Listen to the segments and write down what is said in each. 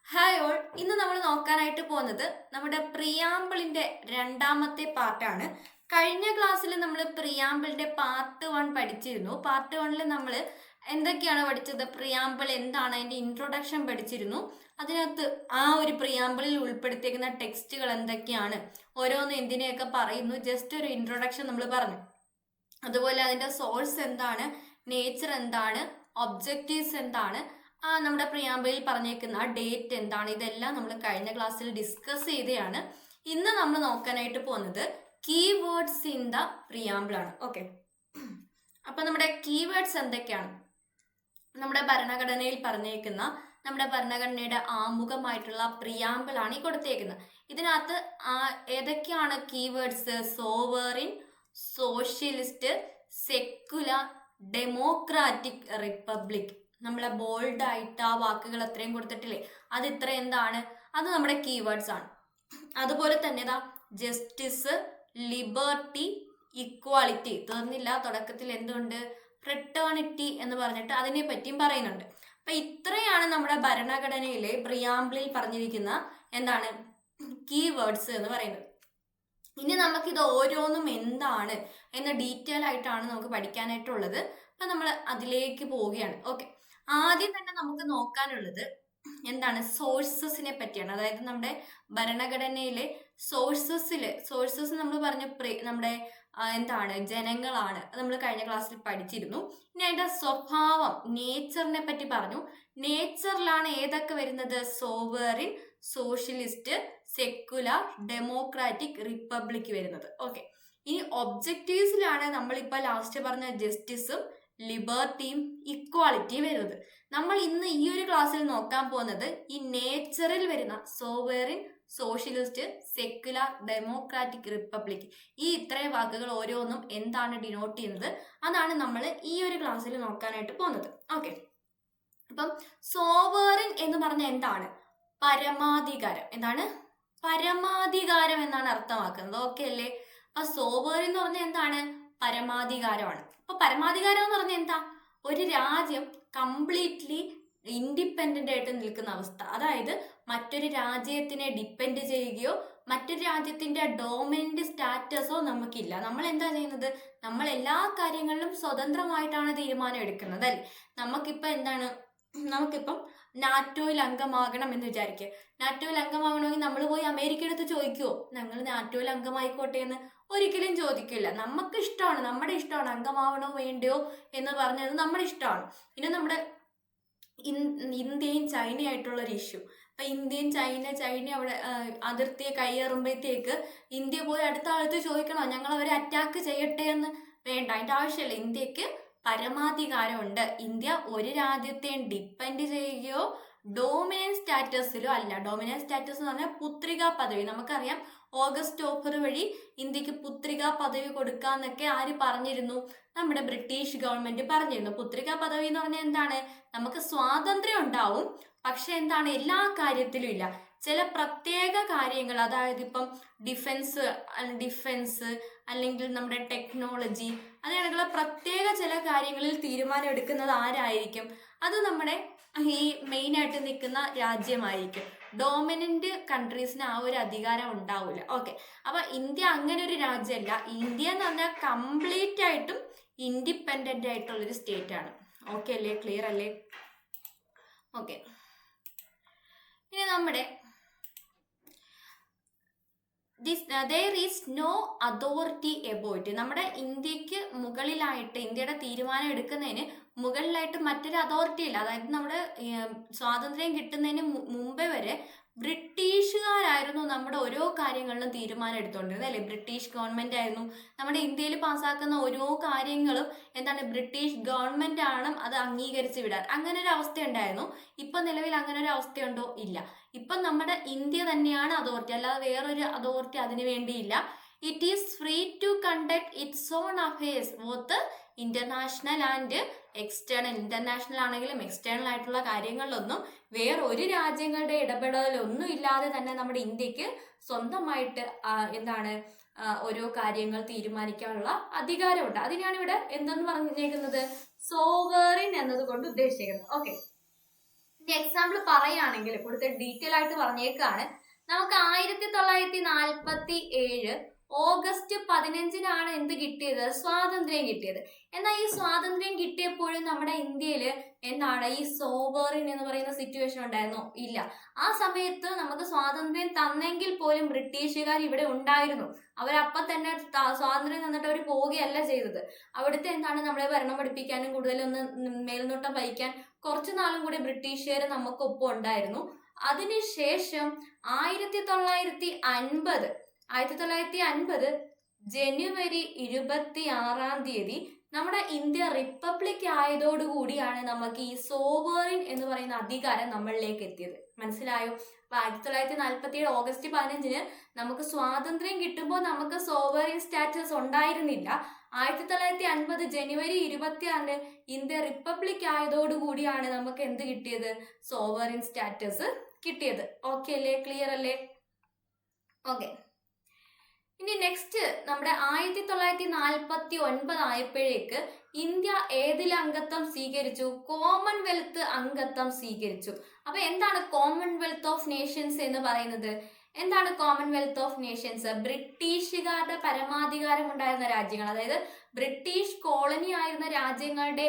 Hi all, ഇന്ന് നമ്മൾ നോക്കാനായിട്ട് പോകുന്നത് നമ്മുടെ പ്രിയാമ്പിളിന്റെ രണ്ടാമത്തെ പാർട്ടാണ്. കഴിഞ്ഞ ക്ലാസ്സിൽ നമ്മൾ പ്രിയാമ്പിളിന്റെ പാർട്ട് 1 പഠിച്ചിരുന്നു. പാർട്ട് 1 നമ്മൾ എന്തൊക്കെയാണ് പഠിച്ചത്? പ്രിയാമ്പിൾ എന്താണ്, അതിന്റെ ഇൻട്രൊഡക്ഷൻ പഠിച്ചിരുന്നു. അതിനകത്ത് ആ ഒരു പ്രിയാമ്പിളിൽ ഉൾപ്പെടുത്തിയിരിക്കുന്ന ടെക്സ്റ്റുകൾ എന്തൊക്കെയാണ്, ഓരോന്നും എന്തിനെയൊക്കെ പറയുന്നു, ജസ്റ്റ് ഒരു ഇൻട്രൊഡക്ഷൻ നമ്മൾ പറഞ്ഞു. അതുപോലെ അതിന്റെ സോഴ്സ് എന്താണ്, നേച്ചർ എന്താണ്, ഒബ്ജക്റ്റീവ്സ് എന്താണ്, നമ്മുടെ പ്രിയാമ്പിളിൽ പറഞ്ഞേക്കുന്ന ഡേറ്റ് എന്താണ്, ഇതെല്ലാം നമ്മൾ കഴിഞ്ഞ ക്ലാസ്സിൽ ഡിസ്കസ് ചെയ്തതാണ്. ഇന്ന് നമ്മൾ നോക്കാനായിട്ട് പോകുന്നത് കീവേഡ്സ് ഇൻ ദ പ്രിയാമ്പിൾ ആണ്. ഓക്കെ, അപ്പൊ നമ്മുടെ കീവേഡ്സ് എന്തൊക്കെയാണ്? നമ്മുടെ ഭരണഘടനയിൽ പറഞ്ഞേക്കുന്ന, നമ്മുടെ ഭരണഘടനയുടെ ആമുഖമായിട്ടുള്ള പ്രിയാമ്പിൾ ആണ് ഈ കൊടുത്തേക്കുന്നത്. ഇതിനകത്ത് ഏതൊക്കെയാണ് keywords? Sovereign, socialist, secular, democratic, republic. നമ്മളെ ബോൾഡ് ആയിട്ട് ആ വാക്കുകൾ അത്രയും കൊടുത്തിട്ടില്ലേ, അത് ഇത്ര എന്താണ്, അത് നമ്മുടെ കീവേഡ്സ് ആണ്. അതുപോലെ തന്നെ ജസ്റ്റിസ്, ലിബർട്ടി, ഇക്വാളിറ്റി. തീർന്നില്ല, തുടക്കത്തിൽ എന്തുണ്ട്? ഫ്രട്ടേണിറ്റി എന്ന് പറഞ്ഞിട്ട് അതിനെ പറ്റിയും പറയുന്നുണ്ട്. അപ്പൊ ഇത്രയാണ് നമ്മുടെ ഭരണഘടനയിലെ പ്രിയാമ്പിളിൽ പറഞ്ഞിരിക്കുന്ന എന്താണ് കീവേഡ്സ് എന്ന് പറയുന്നത്. ഇനി നമുക്കിത് ഓരോന്നും എന്താണ് എന്ന് ഡീറ്റെയിൽ ആയിട്ടാണ് നമുക്ക് പഠിക്കാനായിട്ടുള്ളത്. അപ്പൊ നമ്മൾ അതിലേക്ക് പോവുകയാണ്. ഓക്കെ, ആദ്യം തന്നെ നമുക്ക് നോക്കാനുള്ളത് എന്താണ്? സോഴ്സസിനെ പറ്റിയാണ്. അതായത് നമ്മുടെ ഭരണഘടനയിലെ സോഴ്സസ് നമ്മൾ പറഞ്ഞ നമ്മുടെ എന്താണ്, ജനങ്ങളാണ്. നമ്മൾ കഴിഞ്ഞ ക്ലാസ്സിൽ പഠിച്ചിരുന്നു. ഇനി അതിന്റെ സ്വഭാവം, നേച്ചറിനെ പറ്റി പറഞ്ഞു. നേച്ചറിലാണ് ഏതൊക്കെ വരുന്നത്? Sovereign, socialist, secular, democratic, republic വരുന്നത്. ഓക്കെ, ഇനി ഒബ്ജക്റ്റീവ്സിലാണ് നമ്മളിപ്പോൾ ലാസ്റ്റ് പറഞ്ഞ ജസ്റ്റിസും ലിബർട്ടിയും ഇക്വാളിറ്റിയും വരുന്നത്. നമ്മൾ ഇന്ന് ഈ ഒരു ക്ലാസ്സിൽ നോക്കാൻ പോകുന്നത് ഈ നേച്ചറിൽ വരുന്ന sovereign, socialist, secular, democratic, republic, ഈ ഇത്രയും വാക്കുകൾ ഓരോന്നും എന്താണ് ഡിനോട്ട് ചെയ്യുന്നത്, അതാണ് നമ്മൾ ഈ ഒരു ക്ലാസ്സിൽ നോക്കാനായിട്ട് പോകുന്നത്. ഓക്കെ, അപ്പം സോവറിൻ എന്ന് പറഞ്ഞാൽ എന്താണ്? പരമാധികാരം. എന്താണ്? പരമാധികാരം എന്നാണ് അർത്ഥമാക്കുന്നത്. ഓക്കെ അല്ലേ? അപ്പൊ സോവറിൻ എന്ന് പറഞ്ഞാൽ എന്താണ്? പരമാധികാരമാണ്. അപ്പൊ പരമാധികാരം എന്ന് പറഞ്ഞാൽ എന്താ? ഒരു രാജ്യം കംപ്ലീറ്റ്ലി ഇൻഡിപെൻഡന്റ് ആയിട്ട് നിൽക്കുന്ന അവസ്ഥ. അതായത് മറ്റൊരു രാജ്യത്തിനെ ഡിപ്പെൻഡ് ചെയ്യുകയോ മറ്റൊരു രാജ്യത്തിന്റെ ഡോമിനന്റ് സ്റ്റാറ്റസോ നമുക്കില്ല. നമ്മൾ എന്താ ചെയ്യുന്നത്? നമ്മൾ എല്ലാ കാര്യങ്ങളിലും സ്വതന്ത്രമായിട്ടാണ് തീരുമാനം എടുക്കുന്നത് അല്ലേ? നമുക്കിപ്പം നാറ്റോയിൽ അംഗമാകണം എന്ന് വിചാരിക്കുക. നാറ്റോയിൽ അംഗമാകണമെങ്കിൽ നമ്മൾ പോയി അമേരിക്ക എടുത്ത് ചോദിക്കുവോ ഞങ്ങൾ നാറ്റോയിൽ അംഗമായിക്കോട്ടെ എന്ന്? ഒരിക്കലും ചോദിക്കില്ല. നമുക്ക് ഇഷ്ടമാണ്, നമ്മുടെ ഇഷ്ടമാണ് അംഗമാവണോ വേണ്ടയോ എന്ന് പറഞ്ഞത് നമ്മുടെ ഇഷ്ടമാണ്. പിന്നെ നമ്മുടെ ഇന്ത്യയും ചൈനയായിട്ടുള്ളൊരു ഇഷ്യൂ. അപ്പൊ ഇന്ത്യയും ചൈന അവിടെ അതിർത്തിയെ കയ്യേറുമ്പോഴത്തേക്ക് ഇന്ത്യ പോയി അടുത്ത ആളത്ത് ചോദിക്കണോ ഞങ്ങൾ അവരെ അറ്റാക്ക് ചെയ്യട്ടെ എന്ന്? വേണ്ട, അതിന്റെ ആവശ്യമില്ല. ഇന്ത്യക്ക് പരമാധികാരമുണ്ട്. ഇന്ത്യ ഒരു രാജ്യത്തെയും ഡിപ്പെൻഡ് ചെയ്യുകയോ ഡോമിനന്റ് സ്റ്റാറ്റസിലോ അല്ല. ഡോമിനന്റ് സ്റ്റാറ്റസ് എന്ന് പറഞ്ഞാൽ പുത്രികാ പദവി. നമുക്കറിയാം ഓഗസ്റ്റ് ഓഫർ വഴി ഇന്ത്യക്ക് പുത്രികാ പദവി കൊടുക്കാന്നൊക്കെ ആര് പറഞ്ഞിരുന്നു? നമ്മുടെ ബ്രിട്ടീഷ് ഗവൺമെന്റ് പറഞ്ഞിരുന്നു. പുത്രികാ പദവി എന്ന് പറഞ്ഞാൽ എന്താണ്? നമുക്ക് സ്വാതന്ത്ര്യം ഉണ്ടാവും, പക്ഷെ എന്താണ്, എല്ലാ കാര്യത്തിലും ഇല്ല. ചില പ്രത്യേക കാര്യങ്ങൾ, അതായത് ഇപ്പം ഡിഫൻസ് അല്ലെങ്കിൽ നമ്മുടെ ടെക്നോളജി, അങ്ങനെയുള്ള പ്രത്യേക ചില കാര്യങ്ങളിൽ തീരുമാനം എടുക്കുന്നത് ആരായിരിക്കും? അത് നമ്മുടെ ഈ മെയിൻ ആയിട്ട് നിൽക്കുന്ന രാജ്യമായിരിക്കും. ഡോമിനന്റ് കൺട്രീസിന് ആ ഒരു അധികാരം ഉണ്ടാവില്ല. ഓക്കെ, അപ്പൊ ഇന്ത്യ അങ്ങനെ ഒരു രാജ്യമല്ല. ഇന്ത്യ എന്ന് പറഞ്ഞാൽ കംപ്ലീറ്റ് ആയിട്ടും ഇൻഡിപെൻഡന്റ് ആയിട്ടുള്ളൊരു സ്റ്റേറ്റ് ആണ്. ഓക്കെ അല്ലേ? ക്ലിയർ അല്ലേ? ഓക്കെ, ഇനി നമ്മുടെ there is no authority above it. നമ്മുടെ ഇന്ത്യക്ക് മുകളിലായിട്ട്, ഇന്ത്യയുടെ തീരുമാനം എടുക്കുന്നതിന് മുകളിലായിട്ട് മറ്റൊരു അതോറിറ്റി ഇല്ല. അതായത് നമ്മുടെ സ്വാതന്ത്ര്യം കിട്ടുന്നതിന് മുമ്പേ വരെ ബ്രിട്ടീഷുകാരായിരുന്നു നമ്മുടെ ഓരോ കാര്യങ്ങളിലും തീരുമാനം എടുത്തുകൊണ്ടിരുന്നത് അല്ലെ? ബ്രിട്ടീഷ് ഗവൺമെന്റ് ആയിരുന്നു. നമ്മുടെ ഇന്ത്യയിൽ പാസ്സാക്കുന്ന ഓരോ കാര്യങ്ങളും എന്താണ്, ബ്രിട്ടീഷ് ഗവൺമെന്റ് ആണ് അത് അംഗീകരിച്ച് വിടാൻ. അങ്ങനെ ഒരു അവസ്ഥ ഉണ്ടായിരുന്നു. ഇപ്പൊ നിലവിൽ അങ്ങനെ ഒരു അവസ്ഥയുണ്ടോ? ഇല്ല. ഇപ്പം നമ്മുടെ ഇന്ത്യ തന്നെയാണ് അതോറിറ്റി, അല്ലാതെ വേറൊരു അതോറിറ്റി അതിനു വേണ്ടിയില്ല. It is free to conduct its own affairs both international and external. International ആണെങ്കിലും എക്സ്റ്റേണൽ ആയിട്ടുള്ള കാര്യങ്ങളിലൊന്നും വേറൊരു രാജ്യങ്ങളുടെ ഇടപെടലൊന്നും ഇല്ലാതെ തന്നെ നമ്മുടെ ഇന്ത്യക്ക് സ്വന്തമായിട്ട് എന്താണ് ഓരോ കാര്യങ്ങൾ തീരുമാനിക്കാനുള്ള അധികാരമുണ്ട്. അതിനാണ് ഇവിടെ എന്തെന്ന് പറഞ്ഞേക്കുന്നത്? സോവറിൻ എന്നതുകൊണ്ട് ഉദ്ദേശിക്കുന്നത്. ഓക്കെ, എക്സാമ്പിൾ പറയുകയാണെങ്കിൽ കൂടുതൽ ഡീറ്റെയിൽ ആയിട്ട് പറഞ്ഞേക്കാണ്. നമുക്ക് 1947 ഓഗസ്റ്റ് 15-നാണ് എന്ത് കിട്ടിയത്? സ്വാതന്ത്ര്യം കിട്ടിയത്. എന്നാൽ ഈ സ്വാതന്ത്ര്യം കിട്ടിയപ്പോഴും നമ്മുടെ ഇന്ത്യയില് എന്താണ് ഈ സോവറിൻ എന്ന് പറയുന്ന സിറ്റുവേഷൻ ഉണ്ടായിരുന്നോ? ഇല്ല. ആ സമയത്ത് നമുക്ക് സ്വാതന്ത്ര്യം തന്നെങ്കിൽ പോലും ബ്രിട്ടീഷുകാർ ഇവിടെ ഉണ്ടായിരുന്നു. അവരപ്പം തന്നെ സ്വാതന്ത്ര്യം തന്നിട്ട് അവർ പോവുകയല്ല ചെയ്തത്. അവിടുത്തെ എന്താണ് നമ്മളെ ഭരണം പഠിപ്പിക്കാനും കൂടുതലൊന്ന് മേൽനോട്ടം വഹിക്കാൻ കുറച്ചു നാളും കൂടി ബ്രിട്ടീഷുകാർ നമുക്കൊപ്പം ഉണ്ടായിരുന്നു. അതിനുശേഷം 1950 ജനുവരി 26 നമ്മുടെ ഇന്ത്യ റിപ്പബ്ലിക് ആയതോടുകൂടിയാണ് നമുക്ക് ഈ സോവറിൻ എന്ന് പറയുന്ന അധികാരം നമ്മളിലേക്ക് എത്തിയത്. മനസ്സിലായോ? അപ്പൊ 1947 ഓഗസ്റ്റ് 15 നമുക്ക് സ്വാതന്ത്ര്യം കിട്ടുമ്പോൾ നമുക്ക് സോവറിൻ സ്റ്റാറ്റസ് ഉണ്ടായിരുന്നില്ല. 1950 ജനുവരി 26 ഇന്ത്യ റിപ്പബ്ലിക് ആയതോടുകൂടിയാണ് നമുക്ക് എന്ത് കിട്ടിയത്? സോവറിൻ സ്റ്റാറ്റസ് കിട്ടിയത്. ഓക്കെ അല്ലേ? ക്ലിയർ അല്ലേ? ഓക്കെ. ഇനി നെക്സ്റ്റ് നമ്മുടെ 1949 ആയപ്പോഴേക്ക് ഇന്ത്യ ഏതിൽ അംഗത്വം സ്വീകരിച്ചു? കോമൺവെൽത്ത് അംഗത്വം സ്വീകരിച്ചു. അപ്പൊ എന്താണ് കോമൺവെൽത്ത് ഓഫ് നേഷൻസ് എന്ന് പറയുന്നത്? എന്താണ് കോമൺവെൽത്ത് ഓഫ് നേഷൻസ്? ബ്രിട്ടീഷുകാരുടെ പരമാധികാരം ഉണ്ടായിരുന്ന രാജ്യങ്ങൾ, അതായത് ബ്രിട്ടീഷ് കോളനി ആയിരുന്ന രാജ്യങ്ങളുടെ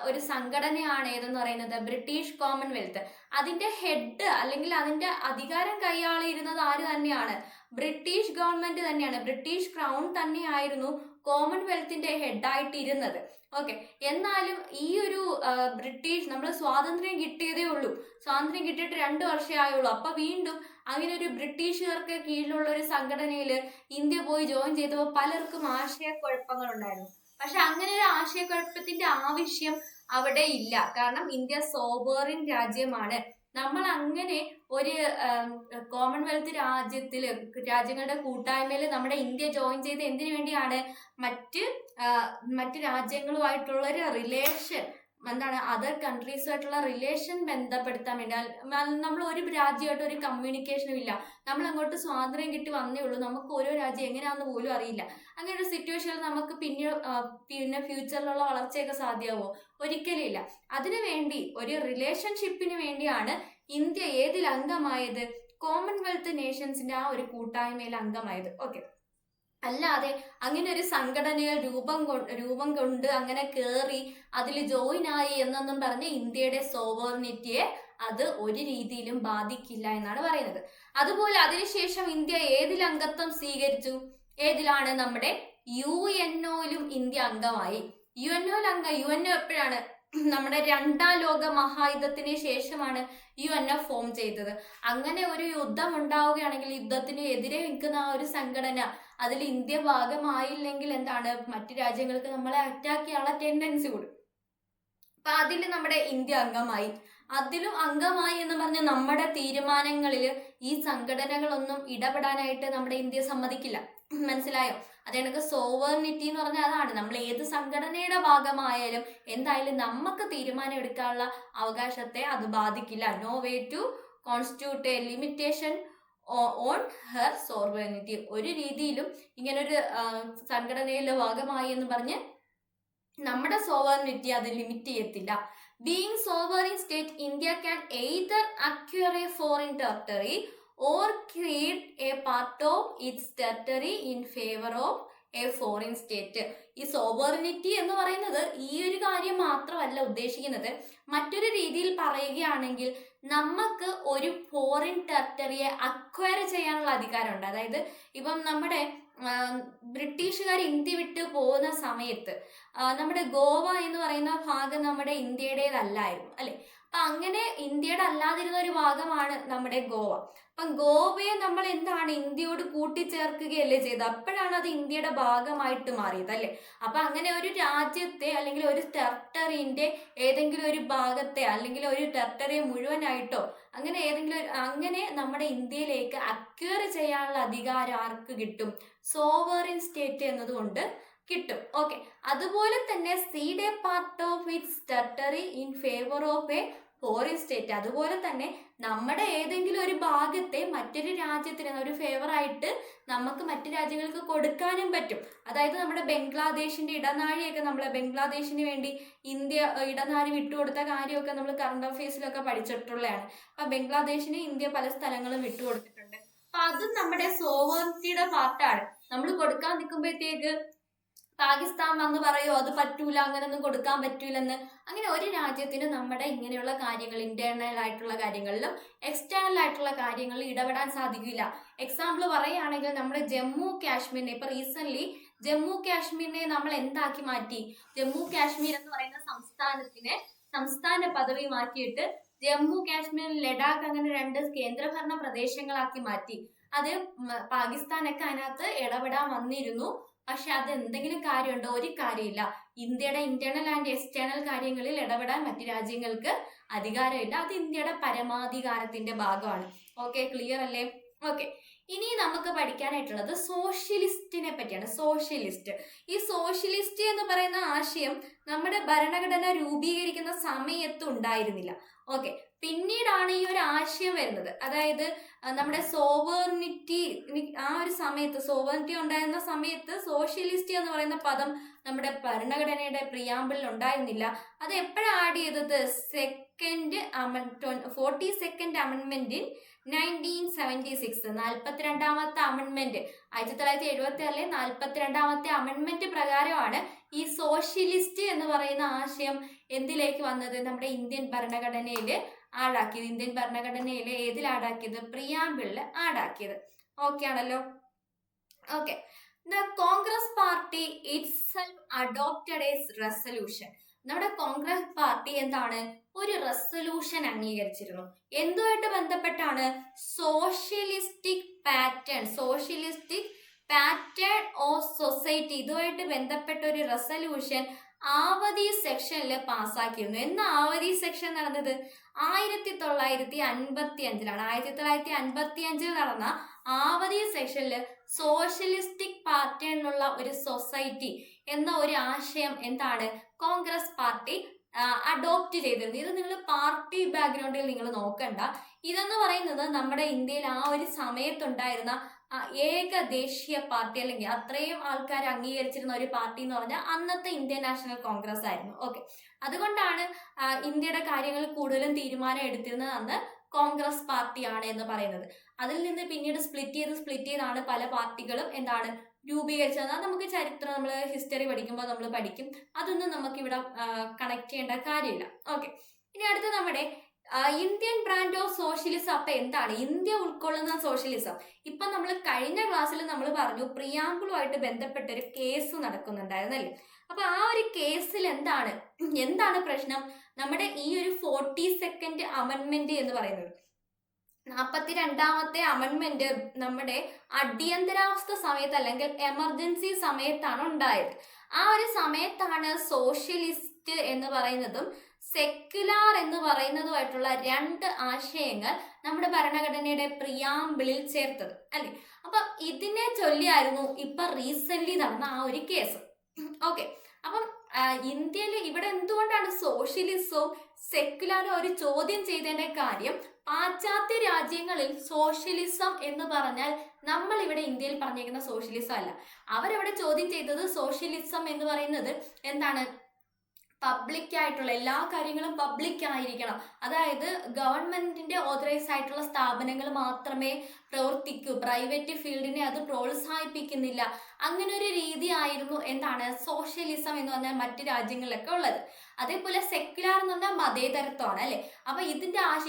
ഒരു സംഘടനയാണ് ഏതെന്ന് പറയുന്നത് ബ്രിട്ടീഷ് കോമൺവെൽത്ത്. അതിന്റെ ഹെഡ് അല്ലെങ്കിൽ അതിന്റെ അധികാരം കൈയാളിയിരുന്നത് ആര് തന്നെയാണ്? ബ്രിട്ടീഷ് ഗവൺമെന്റ് തന്നെയാണ്. ബ്രിട്ടീഷ് ക്രൗൺ തന്നെയായിരുന്നു കോമൺവെൽത്തിന്റെ ഹെഡായിട്ട് ഇരുന്നത്. ഓക്കെ. എന്നാലും ഈ ഒരു ബ്രിട്ടീഷ് നമ്മൾ സ്വാതന്ത്ര്യം കിട്ടിയതേ ഉള്ളൂ. സ്വാതന്ത്ര്യം കിട്ടിയിട്ട് 2 വർഷമേ ആയുള്ളൂ. അപ്പൊ വീണ്ടും അങ്ങനെ ഒരു ബ്രിട്ടീഷുകാർക്ക് കീഴിലുള്ള ഒരു സംഘടനയിൽ ഇന്ത്യ പോയി ജോയിൻ ചെയ്തപ്പോൾ പലർക്കും ആശയക്കുഴപ്പങ്ങൾ ഉണ്ടായിരുന്നു. പക്ഷെ അങ്ങനെ ഒരു ആശയക്കുഴപ്പത്തിന്റെ ആവശ്യം അവിടെ ഇല്ല. കാരണം ഇന്ത്യ സോവറിൻ രാജ്യമാണ്. നമ്മൾ അങ്ങനെ ഒരു കോമൺവെൽത്ത് രാജ്യങ്ങളുടെ കൂട്ടായ്മയിൽ നമ്മുടെ ഇന്ത്യ ജോയിൻ ചെയ്ത് എന്തിനു വേണ്ടിയാണ്? മറ്റ് രാജ്യങ്ങളുമായിട്ടുള്ള ഒരു റിലേഷൻ, എന്താണ് അതർ കൺട്രീസുമായിട്ടുള്ള റിലേഷൻ ബന്ധപ്പെടുത്താൻ വേണ്ടി. നമ്മൾ ഒരു രാജ്യമായിട്ട് ഒരു കമ്മ്യൂണിക്കേഷനും ഇല്ല. നമ്മൾ അങ്ങോട്ട് സ്വാതന്ത്ര്യം കിട്ടി വന്നേ ഉള്ളൂ. നമുക്ക് ഓരോ രാജ്യം എങ്ങനെയാണെന്ന് പോലും അറിയില്ല. അങ്ങനെ ഒരു സിറ്റുവേഷനിൽ നമുക്ക് പിന്നെ ഫ്യൂച്ചറിലുള്ള വളർച്ചയൊക്കെ സാധ്യമാവോ? ഒരിക്കലും ഇല്ല. അതിനു വേണ്ടി ഒരു റിലേഷൻഷിപ്പിന് വേണ്ടിയാണ് ഇന്ത്യ ഏതിൽ അംഗമായത്? കോമൺവെൽത്ത് നേഷൻസിന്റെ ആ ഒരു കൂട്ടായ്മയിൽ അംഗമായത്. ഓക്കെ. അല്ലാതെ അങ്ങനെ ഒരു സംഘടനയിൽ രൂപം കൊണ്ട് അങ്ങനെ കേറി അതിൽ ജോയിൻ ആയി എന്നൊന്നും പറഞ്ഞ് ഇന്ത്യയുടെ സോവറിനിറ്റിയെ അത് ഒരു രീതിയിലും ബാധിക്കില്ല എന്നാണ് പറയുന്നത്. അതുപോലെ അതിനുശേഷം ഇന്ത്യ ഏതിൽ അംഗത്വം സ്വീകരിച്ചു? ഏതിലാണ്? നമ്മുടെ UNO-യിലും ഇന്ത്യ അംഗമായി. UNO എപ്പോഴാണ്? നമ്മുടെ 2ാം ലോക മഹായുദ്ധത്തിന് ശേഷമാണ് UNO ഫോം ചെയ്തത്. അങ്ങനെ ഒരു യുദ്ധം ഉണ്ടാവുകയാണെങ്കിൽ യുദ്ധത്തിന് എതിരെ നിൽക്കുന്ന ആ ഒരു സംഘടന അതിൽ ഇന്ത്യ ഭാഗമായില്ലെങ്കിൽ എന്താണ്? മറ്റു രാജ്യങ്ങൾക്ക് നമ്മളെ അറ്റാക്ക് ചെയ്യാനുള്ള ടെൻഡൻസി കൂടും. അപ്പൊ അതിൽ നമ്മുടെ ഇന്ത്യ അംഗമായി. അതിലും അംഗമായി എന്ന് പറഞ്ഞ നമ്മുടെ തീരുമാനങ്ങളിൽ ഈ സംഘടനകളൊന്നും ഇടപെടാനായിട്ട് നമ്മുടെ ഇന്ത്യ സമ്മതിക്കില്ല. മനസ്സിലായോ? അതെനിക്ക് സോവറിനിറ്റി എന്ന് പറഞ്ഞാൽ അതാണ്. നമ്മൾ ഏത് സംഘടനയുടെ ഭാഗമായാലും എന്തായാലും നമുക്ക് തീരുമാനം എടുക്കാനുള്ള അവകാശത്തെ അത് ബാധിക്കില്ല. No way to constitute a limitation on her sovereignty. ഒരു രീതിയിലും ഇങ്ങനൊരു സംഘടനയിലെ ഭാഗമായി എന്ന് പറഞ്ഞ് നമ്മുടെ സോവറിനിറ്റി അത് ലിമിറ്റ് ചെയ്യത്തില്ല. Being sovereign state, India can either acquire A foreign territory or create a part of its territory in favor of a foreign state. ഈ സോവറിനിറ്റി എന്ന് പറയുന്നത് ഈ ഒരു കാര്യം മാത്രമല്ല ഉദ്ദേശിക്കുന്നത്. മറ്റൊരു രീതിയിൽ പറയുകയാണെങ്കിൽ നമുക്ക് ഒരു ഫോറിൻ ടെറിട്ടറിയെ അക്വയർ ചെയ്യാനുള്ള അധികാരമുണ്ട്. അതായത് ഇപ്പം നമ്മുടെ ബ്രിട്ടീഷുകാർ ഇന്ത്യ വിട്ട് പോകുന്ന സമയത്ത് നമ്മുടെ ഗോവ എന്ന് പറയുന്ന ഭാഗം നമ്മുടെ ഇന്ത്യയുടേതല്ലായിരുന്നു അല്ലെ. അപ്പൊ അങ്ങനെ ഇന്ത്യയുടെ അല്ലാതിരുന്ന ഒരു ഭാഗമാണ് നമ്മുടെ ഗോവ. അപ്പം ഗോവയെ നമ്മൾ എന്താണ് ഇന്ത്യയോട് കൂട്ടിച്ചേർക്കുകയല്ലേ ചെയ്തത്. അപ്പോഴാണ് അത് ഇന്ത്യയുടെ ഭാഗമായിട്ട് മാറിയത് അല്ലെ. അപ്പൊ അങ്ങനെ ഒരു രാജ്യത്തെ അല്ലെങ്കിൽ ഒരു ടെറിട്ടറിന്റെ ഏതെങ്കിലും ഒരു ഭാഗത്തെ അല്ലെങ്കിൽ ഒരു ടെറിട്ടറിയെ മുഴുവനായിട്ടോ അങ്ങനെ നമ്മുടെ ഇന്ത്യയിലേക്ക് അക്വയർ ചെയ്യാനുള്ള അധികാരം ആർക്ക് കിട്ടും? സോവറിൻ സ്റ്റേറ്റ് എന്നതുകൊണ്ട് കിട്ടും. ഓക്കെ. അതുപോലെ തന്നെ seed A part of its territory in favour of A foreign state. അതുപോലെ തന്നെ നമ്മുടെ ഏതെങ്കിലും ഒരു ഭാഗത്തെ മറ്റൊരു രാജ്യത്തിന് ഒരു ഫേവറായിട്ട് നമുക്ക് മറ്റു രാജ്യങ്ങൾക്ക് കൊടുക്കാനും പറ്റും. അതായത് നമ്മുടെ ബംഗ്ലാദേശിന്റെ ഇടനാഴിയൊക്കെ നമ്മളെ ബംഗ്ലാദേശിന് വേണ്ടി ഇന്ത്യ ഇടനാഴി വിട്ടുകൊടുത്ത കാര്യമൊക്കെ നമ്മൾ കറണ്ട് അഫയേഴ്സിലൊക്കെ പഠിച്ചിട്ടുള്ളതാണ്. അപ്പൊ ബംഗ്ലാദേശിന് ഇന്ത്യ പല സ്ഥലങ്ങളും വിട്ടുകൊടുത്തിട്ടുണ്ട്. അപ്പൊ അതും നമ്മുടെ സോവറിറ്റിയുടെ പാർട്ടാണ്. നമ്മൾ കൊടുക്കാൻ നിൽക്കുമ്പോഴത്തേക്ക് പാകിസ്ഥാൻ വന്ന് പറയോ അത് പറ്റൂല, അങ്ങനൊന്നും കൊടുക്കാൻ പറ്റൂലെന്ന്. അങ്ങനെ ഒരു രാജ്യത്തിന് നമ്മുടെ ഇങ്ങനെയുള്ള കാര്യങ്ങൾ, ഇന്റേണൽ ആയിട്ടുള്ള കാര്യങ്ങളിലും എക്സ്റ്റേണൽ ആയിട്ടുള്ള കാര്യങ്ങളിൽ ഇടപെടാൻ സാധിക്കില്ല. എക്സാമ്പിൾ പറയുകയാണെങ്കിൽ നമ്മുടെ ജമ്മു കാശ്മീരിനെ ഇപ്പൊ റീസെന്റ് ജമ്മു കാശ്മീരിനെ നമ്മൾ എന്താക്കി മാറ്റി? ജമ്മു കാശ്മീർ എന്ന് പറയുന്ന സംസ്ഥാന പദവി മാറ്റിയിട്ട് ജമ്മു കാശ്മീർ, ലഡാക്ക് അങ്ങനെ 2 കേന്ദ്രഭരണ പ്രദേശങ്ങളാക്കി മാറ്റി. അത് പാകിസ്ഥാനൊക്കെ അതിനകത്ത് ഇടപെടാൻ വന്നിരുന്നു. പക്ഷെ അത് എന്തെങ്കിലും കാര്യമുണ്ടോ? ഒരു കാര്യമില്ല. ഇന്ത്യയുടെ ഇന്റേണൽ ആൻഡ് എക്സ്റ്റേണൽ കാര്യങ്ങളിൽ ഇടപെടാൻ മറ്റു രാജ്യങ്ങൾക്ക് അധികാരമില്ല. അത് ഇന്ത്യയുടെ പരമാധികാരത്തിന്റെ ഭാഗമാണ്. ഓക്കെ, ക്ലിയർ അല്ലേ? ഓക്കെ, ഇനി നമുക്ക് പഠിക്കാനായിട്ടുള്ളത് സോഷ്യലിസ്റ്റിനെ പറ്റിയാണ്. ഈ സോഷ്യലിസ്റ്റ് എന്ന് പറയുന്ന ആശയം നമ്മുടെ ഭരണഘടന രൂപീകരിക്കുന്ന സമയത്ത് ഉണ്ടായിരുന്നില്ല. ഓക്കെ, പിന്നീടാണ് ഈ ഒരു ആശയം വരുന്നത്. അതായത് നമ്മുടെ സോവേർണിറ്റി ആ ഒരു സമയത്ത്, സോവേർണിറ്റി ഉണ്ടായിരുന്ന സമയത്ത് സോഷ്യലിസ്റ്റ് എന്ന് പറയുന്ന പദം നമ്മുടെ ഭരണഘടനയുടെ പ്രിയാമ്പിളിൽ ഉണ്ടായിരുന്നില്ല. അത് എപ്പോഴാണ് ആഡ് ചെയ്തത്? 42nd അമെൻമെന്റിൽ 1976 42ാമത്തെ അമെൻമെന്റ് 1976 42ാമത്തെ അമെൻമെന്റ് പ്രകാരമാണ് ഈ സോഷ്യലിസ്റ്റ് എന്ന് പറയുന്ന ആശയം എന്തിലേക്ക് വന്നത്? നമ്മുടെ ഇന്ത്യൻ ഭരണഘടനയിൽ ആഡാക്കിയത്. ഇന്ത്യൻ ഭരണഘടനയിൽ ഏതിൽ ആഡാക്കിയത്? പ്രിയാമ്പിളിൽ ആഡാക്കിയത്. ഓക്കെ ആണല്ലോ? Okay, the Congress party itself adopted A resolution. നമ്മുടെ കോൺഗ്രസ് പാർട്ടി എന്താണ്? ഒരു റെസൊല്യൂഷൻ അംഗീകരിച്ചിരുന്നു. എന്തുമായിട്ട് ബന്ധപ്പെട്ടാണ്? സോഷ്യലിസ്റ്റിക് പാറ്റേൺ ഓഫ് സൊസൈറ്റി, ഇതുമായിട്ട് ബന്ധപ്പെട്ട ഒരു റെസൊല്യൂഷൻ ആവതി സെക്ഷനിൽ പാസ്സാക്കിയിരുന്നു. എന്ന് ആവതി സെക്ഷൻ നടന്നത് 1955 1955 നടന്ന ആവതി സെക്ഷനിൽ സോഷ്യലിസ്റ്റിക് പാറ്റേണിലുള്ള ഒരു സൊസൈറ്റി എന്ന ഒരു ആശയം എന്താണ് കോൺഗ്രസ് പാർട്ടി അഡോപ്റ്റ് ചെയ്തിരുന്നത്. ഇത് നിങ്ങൾ പാർട്ടി ബാക്ക്ഗ്രൗണ്ടിൽ നിങ്ങൾ നോക്കണ്ട. ഇതെന്ന് പറയുന്നത് നമ്മുടെ ഇന്ത്യയിൽ ആ ഒരു സമയത്തുണ്ടായിരുന്ന ഏക ദേശീയ പാർട്ടി, അല്ലെങ്കിൽ അത്രയും ആൾക്കാർ അംഗീകരിച്ചിരുന്ന ഒരു പാർട്ടി എന്ന് പറഞ്ഞാൽ അന്നത്തെ ഇന്ത്യൻ നാഷണൽ കോൺഗ്രസ് ആയിരുന്നു. ഓക്കെ, അതുകൊണ്ടാണ് ഇന്ത്യയുടെ കാര്യങ്ങൾ കൂടുതലും തീരുമാനം എടുത്തിരുന്നത് അന്ന് കോൺഗ്രസ് പാർട്ടിയാണ് എന്ന് പറയുന്നത്. അതിൽ നിന്ന് പിന്നീട് സ്പ്ലിറ്റ് ചെയ്താണ് പല പാർട്ടികളും എന്താണ് രൂപീകരിച്ചത്. നമുക്ക് ചരിത്രം, നമ്മൾ ഹിസ്റ്ററി പഠിക്കുമ്പോൾ നമ്മൾ പഠിക്കും. അതൊന്നും നമുക്ക് ഇവിടെ കണക്ട് ചെയ്യേണ്ട കാര്യമില്ല. ഓക്കെ, ഇനി അടുത്ത് നമ്മുടെ ഇന്ത്യൻ ബ്രാൻഡ് ഓഫ് സോഷ്യലിസം. അപ്പൊ എന്താണ് ഇന്ത്യ ഉൾക്കൊള്ളുന്ന സോഷ്യലിസം? ഇപ്പൊ നമ്മൾ കഴിഞ്ഞ ക്ലാസ്സിൽ നമ്മൾ പറഞ്ഞു പ്രിയാമ്പിളുമായിട്ട് ബന്ധപ്പെട്ട ഒരു കേസ് നടക്കുന്നുണ്ടായിരുന്നല്ലേ. അപ്പൊ ആ ഒരു കേസിൽ എന്താണ് പ്രശ്നം? നമ്മുടെ ഈ ഒരു 42nd അമെൻമെന്റ് എന്ന് പറയുന്നത്, 42ാമത്തെ അമെൻമെന്റ് നമ്മുടെ അടിയന്തരാവസ്ഥ സമയത്ത് അല്ലെങ്കിൽ എമർജൻസി സമയത്താണ് ഉണ്ടായത്. ആ ഒരു സമയത്താണ് സോഷ്യലിസ്റ്റ് എന്ന് പറയുന്നതും സെക്യുലാർ എന്ന് പറയുന്നതുമായിട്ടുള്ള 2 ആശയങ്ങൾ നമ്മുടെ ഭരണഘടനയുടെ പ്രിയാമ്പിളിൽ ചേർത്തത് അല്ലെ. അപ്പൊ ഇതിനെ ചൊല്ലിയായിരുന്നു ഇപ്പൊ റീസെന്റ് നടന്ന ആ ഒരു കേസ്. ഓക്കെ, അപ്പം ഇന്ത്യയിൽ ഇവിടെ എന്തുകൊണ്ടാണ് സോഷ്യലിസവും സെക്യുലറും ഒരു ചോദ്യം ചെയ്തതിന്റെ കാര്യം, പാശ്ചാത്യ രാജ്യങ്ങളിൽ സോഷ്യലിസം എന്ന് പറഞ്ഞാൽ നമ്മൾ ഇവിടെ ഇന്ത്യയിൽ പറഞ്ഞേക്കുന്ന സോഷ്യലിസം അല്ല. അവരവിടെ ചോദ്യം ചെയ്തത് സോഷ്യലിസം എന്ന് പറയുന്നത് എന്താണ്? പബ്ലിക് ആയിട്ടുള്ള എല്ലാ കാര്യങ്ങളും പബ്ലിക് ആയിരിക്കണം. അതായത് ഗവൺമെന്റിന്റെ ഓതറൈസ് ആയിട്ടുള്ള സ്ഥാപനങ്ങൾ മാത്രമേ പ്രവർത്തിക്കൂ, പ്രൈവറ്റ് ഫീൽഡിനെ അത് പ്രോത്സാഹിപ്പിക്കുന്നില്ല. അങ്ങനെ ഒരു രീതി ആയിരുന്നു എന്താണ് സോഷ്യലിസം എന്ന് പറഞ്ഞാൽ മറ്റു രാജ്യങ്ങളിലൊക്കെ ഉള്ളത്. അതേപോലെ സെക്യുലർ എന്ന് പറഞ്ഞാൽ മതേതരത്വമാണ് അല്ലെ. അപ്പൊ